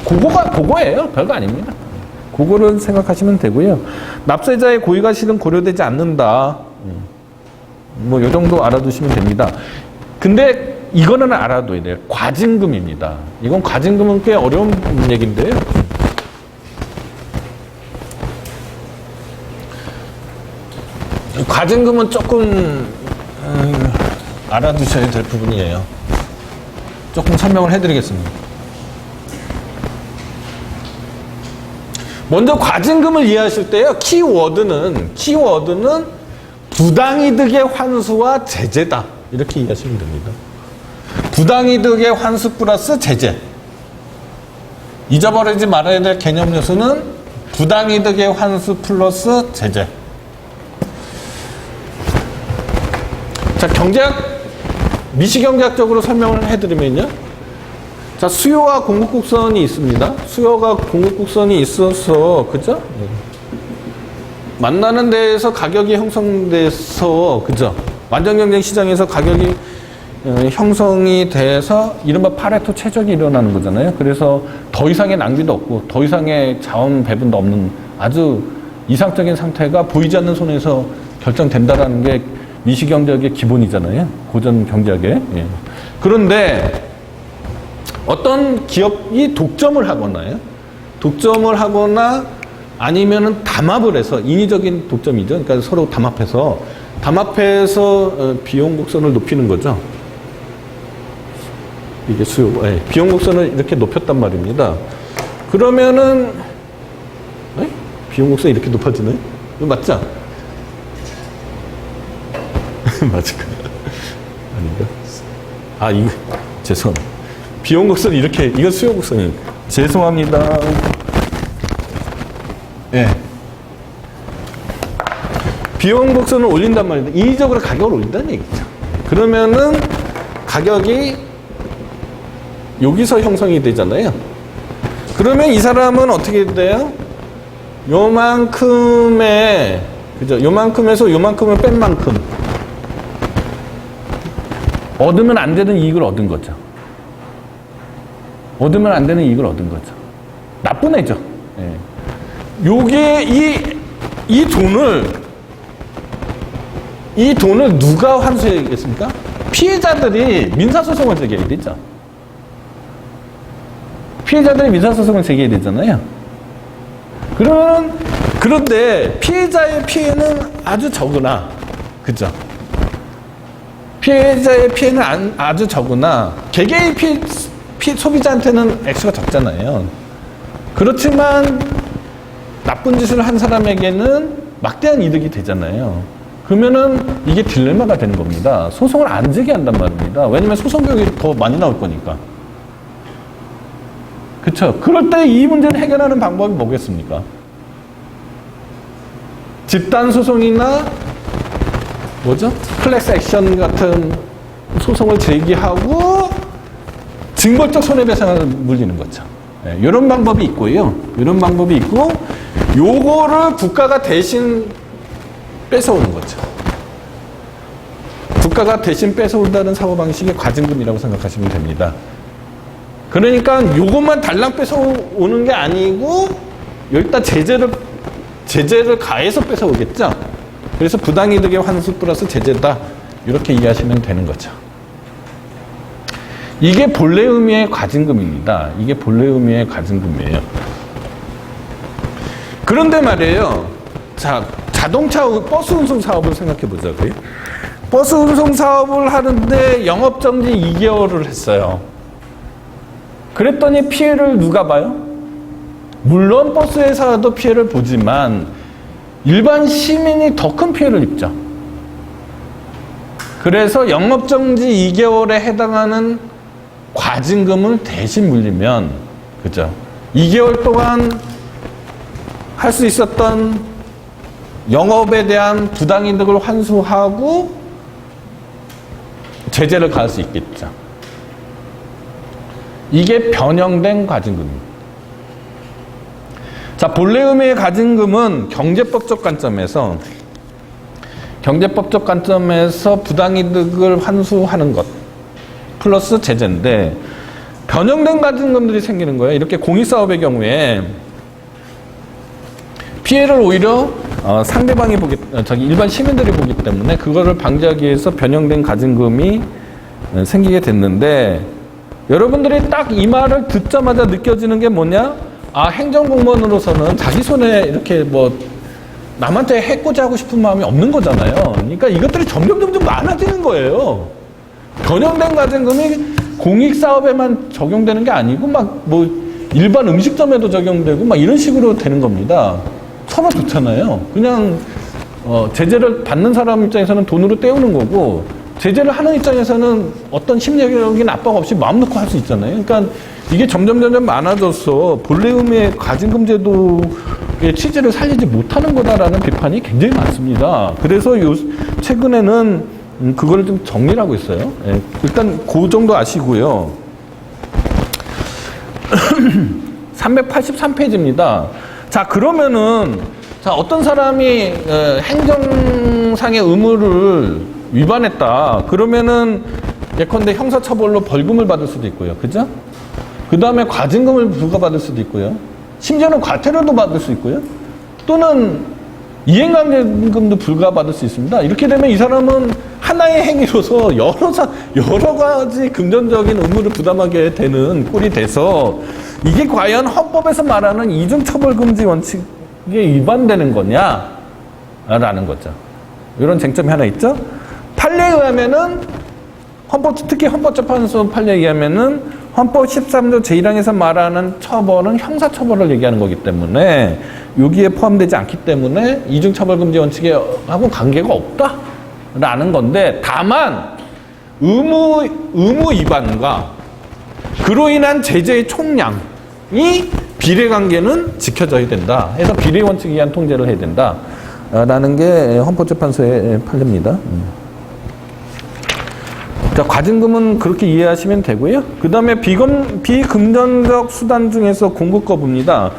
그거예요. 별거 아닙니다. 그거를 생각하시면 되고요. 납세자의 고의가 실은 고려되지 않는다. 뭐 요 정도 알아두시면 됩니다. 근데 이거는 알아둬야 돼요. 과징금입니다. 이건 과징금은 꽤 어려운 얘기인데요. 과징금은 조금 알아두셔야 될 부분이에요. 조금 설명을 해드리겠습니다. 먼저 과징금을 이해하실 때요, 키워드는 부당이득의 환수와 제재다. 이렇게 이해하시면 됩니다. 부당이득의 환수 플러스 제재. 잊어버리지 말아야 될 개념 요소는 부당이득의 환수 플러스 제재. 자, 미시경제학적으로 설명을 해드리면요. 자, 수요와 공급곡선이 있습니다. 수요가 공급곡선이 있어서, 그죠? 만나는 데에서 가격이 형성돼서, 그죠? 완전경쟁 시장에서 가격이 형성이 돼서 이른바 파레토 최적이 일어나는 거잖아요. 그래서 더 이상의 낭비도 없고, 더 이상의 자원 배분도 없는 아주 이상적인 상태가 보이지 않는 손에서 결정된다라는 게 미시경제학의 기본이잖아요. 고전 경제학의. 그런데 어떤 기업이 독점을 하거나 아니면은 담합을 해서, 인위적인 독점이죠. 그러니까 서로 담합해서 비용 곡선을 높이는 거죠. 이게 수요, 비용 곡선을 이렇게 높였단 말입니다. 그러면은 비용 곡선이 이렇게 높아지네? 이거 맞죠? 맞을까? 아닌가? 이거 죄송합니다. 비용 곡선이 이렇게, 이건 수요 곡선이. 죄송합니다. 비용 곡선을 올린단 말입니다. 인위적으로 가격을 올린다는 얘기죠. 그러면은 가격이 여기서 형성이 되잖아요. 그러면 이 사람은 어떻게 돼요? 요만큼의, 그죠? 요만큼에서 요만큼을 뺀 만큼 얻으면 안 되는 이익을 얻은 거죠. 얻으면 안 되는 이익을 얻은 거죠. 나쁜 애죠. 요게 이 돈을 누가 환수해야겠습니까? 피해자들이 민사소송을 제기해야 되죠. 피해자들이 민사소송을 제기해야 되잖아요. 그런데 피해자의 피해는 아주 적으나, 그죠? 피해자의 피해는 아주 적으나 개개의 소비자한테는 액수가 적잖아요. 그렇지만 나쁜 짓을 한 사람에게는 막대한 이득이 되잖아요. 그러면은 이게 딜레마가 되는 겁니다. 소송을 안 제기한단 말입니다. 왜냐면 소송 비용이 더 많이 나올 거니까. 그쵸? 그럴 때 이 문제를 해결하는 방법이 뭐겠습니까? 집단 소송이나 클래스 액션 같은 소송을 제기하고 징벌적 손해배상을 물리는 거죠. 이런 방법이 있고요. 이런 방법이 있고, 요거를 국가가 대신 뺏어오는 거죠. 국가가 대신 뺏어온다는 사고방식이 과징금이라고 생각하시면 됩니다. 그러니까 요것만 달랑 뺏어오는 게 아니고, 여기다 제재를 가해서 뺏어오겠죠. 그래서 부당이득의 환수 플러스 제재다. 이렇게 이해하시면 되는 거죠. 이게 본래 의미의 과징금입니다. 이게 본래 의미의 과징금이에요. 그런데 말이에요. 자, 버스 운송 사업을 생각해 보자고요. 버스 운송 사업을 하는데 영업정지 2개월을 했어요. 그랬더니 피해를 누가 봐요? 물론 버스 회사도 피해를 보지만 일반 시민이 더 큰 피해를 입죠. 그래서 영업정지 2개월에 해당하는 과징금을 대신 물리면, 그죠? 2개월 동안 할 수 있었던 영업에 대한 부당이득을 환수하고 제재를 가할 수 있겠죠. 이게 변형된 과징금입니다. 자, 본래 의미의 과징금은 경제법적 관점에서 부당이득을 환수하는 것 플러스 제재인데, 변형된 과징금들이 생기는 거예요. 이렇게 공익사업의 경우에 피해를 오히려 상대방이 일반 시민들이 보기 때문에 그거를 방지하기 위해서 변형된 과징금이 생기게 됐는데, 여러분들이 딱 이 말을 듣자마자 느껴지는 게 뭐냐? 아, 행정공무원으로서는 자기 손에 이렇게 뭐 남한테 해코지 하고 싶은 마음이 없는 거잖아요. 그러니까 이것들이 점점 많아지는 거예요. 변형된 과징금이 공익사업에만 적용되는 게 아니고 막 뭐 일반 음식점에도 적용되고 막 이런 식으로 되는 겁니다. 서로 좋잖아요. 그냥 제재를 받는 사람 입장에서는 돈으로 때우는 거고, 제재를 하는 입장에서는 어떤 심리적인 압박 없이 마음 놓고 할 수 있잖아요. 그러니까 이게 점점 많아져서 본래 의미의 과징금 제도의 취지를 살리지 못하는 거다라는 비판이 굉장히 많습니다. 그래서 최근에는 그걸 좀 정리를 하고 있어요. 예, 일단 그 정도 아시고요. 383페이지입니다. 자, 그러면은 어떤 사람이 행정상의 의무를 위반했다. 그러면은 예컨대 형사처벌로 벌금을 받을 수도 있고요. 그죠? 그 다음에 과징금을 부과받을 수도 있고요. 심지어는 과태료도 받을 수 있고요. 또는 이행강제금도 부과받을 수 있습니다. 이렇게 되면 이 사람은 하나의 행위로서 여러 가지 금전적인 의무를 부담하게 되는 꼴이 돼서, 이게 과연 헌법에서 말하는 이중처벌금지 원칙에 위반되는 거냐라는 거죠. 이런 쟁점이 하나 있죠. 판례에 의하면은 특히 헌법재판소 판례에 의하면은 헌법 13조 제1항에서 말하는 처벌은 형사처벌을 얘기하는 거기 때문에 여기에 포함되지 않기 때문에 이중처벌금지 원칙하고 관계가 없다라는 건데, 다만 의무 위반과 그로 인한 제재의 총량이 비례관계는 지켜져야 된다 해서 비례 원칙에 의한 통제를 해야 된다라는 게 헌법재판소의 판례입니다. 자, 과징금은 그렇게 이해하시면 되고요. 그 다음에 비금전적 수단 중에서 공급 거부입니다.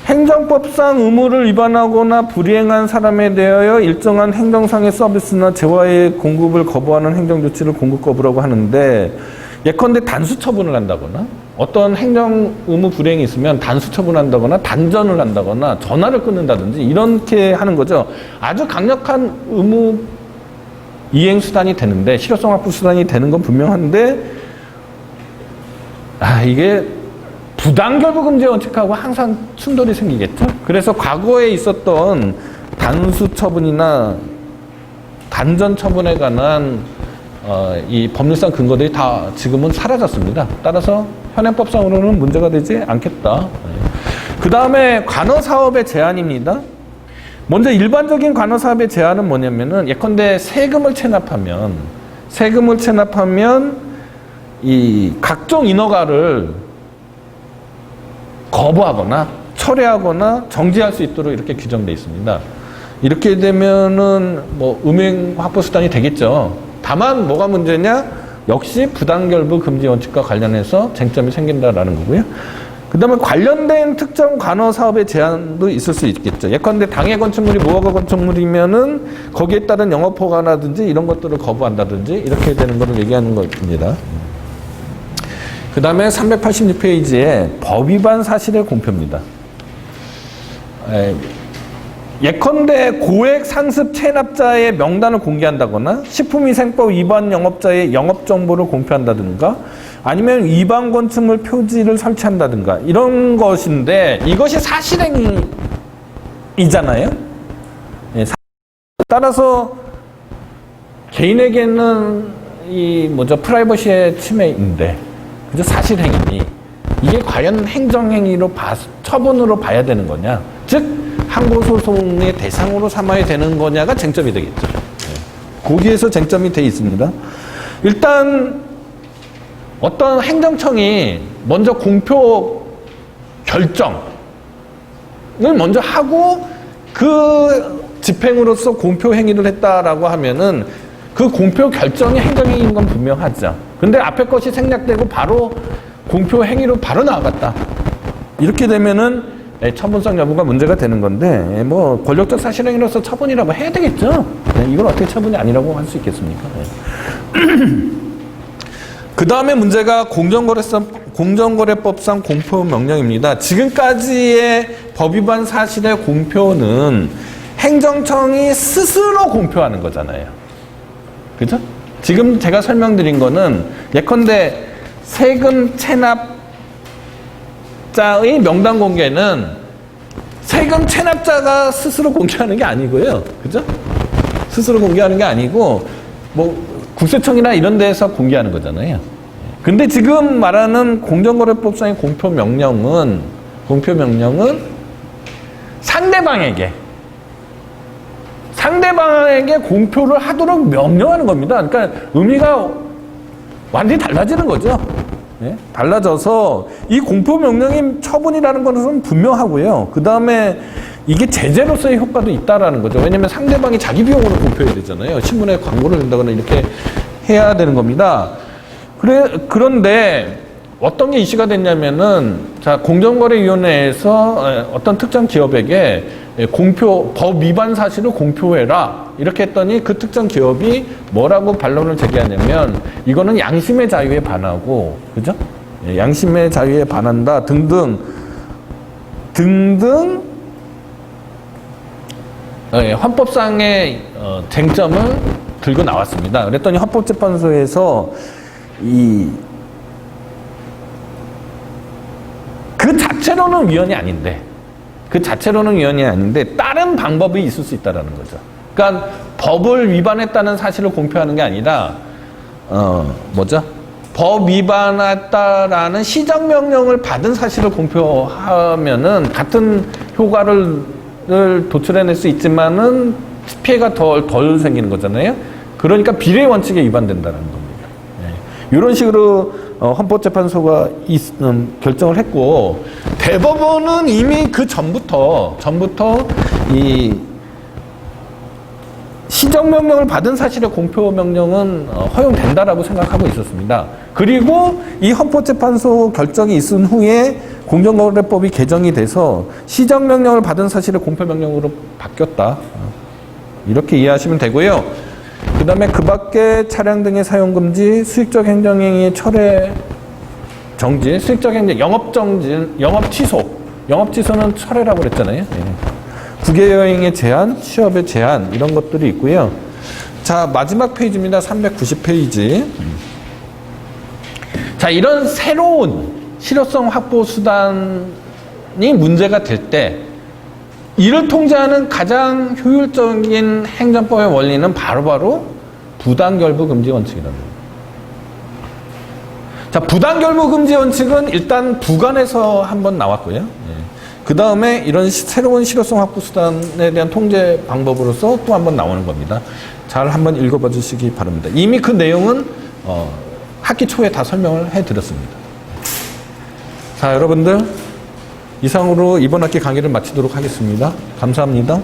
행정법상 의무를 위반하거나 불이행한 사람에 대하여 일정한 행정상의 서비스나 재화의 공급을 거부하는 행정조치를 공급 거부라고 하는데, 예컨대 단수 처분을 한다거나 어떤 행정 의무 불이행이 있으면 단수 처분한다거나 단전을 한다거나 전화를 끊는다든지 이렇게 하는 거죠. 아주 강력한 의무 이행 수단이 되는데, 실효성 확보 수단이 되는 건 분명한데, 이게 부당결부금지 원칙하고 항상 충돌이 생기겠죠. 그래서 과거에 있었던 단수 처분이나 단전 처분에 관한 이 법률상 근거들이 다 지금은 사라졌습니다. 따라서 현행법상으로는 문제가 되지 않겠다. 그 다음에 관어사업의 제한입니다. 먼저 일반적인 관어사업의 제한은 뭐냐면은, 예컨대 세금을 체납하면 이 각종 인허가를 거부하거나 철회하거나 정지할 수 있도록 이렇게 규정되어 있습니다. 이렇게 되면은 뭐 음행 확보 수단이 되겠죠. 다만 뭐가 문제냐? 역시 부당결부 금지 원칙과 관련해서 쟁점이 생긴다라는 거고요. 그 다음에 관련된 특정 관어 사업의 제한도 있을 수 있겠죠. 예컨대 당해 건축물이 무허가 건축물이면은 거기에 따른 영업 허가라든지 이런 것들을 거부한다든지 이렇게 되는 것을 얘기하는 겁니다. 그 다음에 386페이지에 법 위반 사실의 공표입니다. 예컨대 고액 상습 체납자의 명단을 공개한다거나 식품위생법 위반 영업자의 영업정보를 공표한다든가 아니면 위반 건축물 표지를 설치한다든가 이런 것인데 이것이 사실행위잖아요. 따라서 개인에게는 프라이버시의 침해인데 그죠? 사실행위 이게 과연 행정행위로 처분으로 봐야 되는 거냐, 즉 항고소송의 대상으로 삼아야 되는 거냐가 쟁점이 되겠죠. 거기에서 쟁점이 돼 있습니다. 일단 어떤 행정청이 먼저 공표 결정을 먼저 하고 그 집행으로서 공표 행위를 했다라고 하면은 그 공표 결정이 행정행위인 건 분명하죠. 근데 앞에 것이 생략되고 바로 공표 행위로 바로 나아갔다. 이렇게 되면은 처분성 여부가 문제가 되는 건데 권력적 사실행위로서 처분이라고 해야 되겠죠. 이걸 어떻게 처분이 아니라고 할 수 있겠습니까? 그 다음에 문제가 공정거래법상 공표 명령입니다. 지금까지의 법 위반 사실의 공표는 행정청이 스스로 공표하는 거잖아요. 그죠? 지금 제가 설명드린 거는 예컨대 세금 체납자의 명단 공개는 세금 체납자가 스스로 공개하는 게 아니고요. 그죠? 스스로 공개하는 게 아니고 국세청이나 이런 데에서 공개하는 거잖아요. 근데 지금 말하는 공정거래법상의 공표 명령은 상대방에게 공표를 하도록 명령하는 겁니다. 그러니까 의미가 완전히 달라지는 거죠. 달라져서 이 공표 명령의 처분이라는 것은 분명하고요. 그 다음에 이게 제재로서의 효과도 있다라는 거죠. 왜냐하면 상대방이 자기 비용으로 공표해야 되잖아요. 신문에 광고를 낸다거나 이렇게 해야 되는 겁니다. 그런데 어떤 게 이슈가 됐냐면은 공정거래위원회에서 어떤 특정 기업에게 법 위반 사실을 공표해라 이렇게 했더니 그 특정 기업이 뭐라고 반론을 제기하냐면 이거는 양심의 자유에 반하고, 그죠? 양심의 자유에 반한다 등등 헌법상의 쟁점을 들고 나왔습니다. 그랬더니 헌법재판소에서 그 자체로는 위헌이 아닌데 다른 방법이 있을 수 있다라는 거죠. 그러니까 법을 위반했다는 사실을 공표하는 게 아니라 법 위반했다라는 시정명령을 받은 사실을 공표하면은 같은 효과를 도출해낼 수 있지만은 피해가 덜 생기는 거잖아요. 그러니까 비례 원칙에 위반된다는 겁니다. 이런 식으로 헌법재판소가 결정을 했고, 대법원은 이미 그 전부터 이 시정명령을 받은 사실의 공표명령은 허용된다라고 생각하고 있었습니다. 그리고 이 헌법재판소 결정이 있은 후에 공정거래법이 개정이 돼서 시정명령을 받은 사실의 공표명령으로 바뀌었다. 이렇게 이해하시면 되고요. 그 다음에 그 밖에 차량 등의 사용 금지, 수익적 행정행위의 철회 정지, 수익적 행정, 영업 취소는 철회라고 그랬잖아요. 국외여행의 제한, 취업의 제한 이런 것들이 있고요. 자, 마지막 페이지입니다. 390페이지. 자, 이런 새로운 실효성 확보 수단이 문제가 될 때 이를 통제하는 가장 효율적인 행정법의 원리는 바로 부당결부 금지 원칙이라는 겁니다. 자, 부당결부 금지 원칙은 일단 부관에서 한번 나왔고요. 그 다음에 이런 새로운 실효성 확보 수단에 대한 통제 방법으로서 또 한번 나오는 겁니다. 잘 한번 읽어봐 주시기 바랍니다. 이미 그 내용은 학기 초에 다 설명을 해드렸습니다. 자, 여러분들 이상으로 이번 학기 강의를 마치도록 하겠습니다. 감사합니다.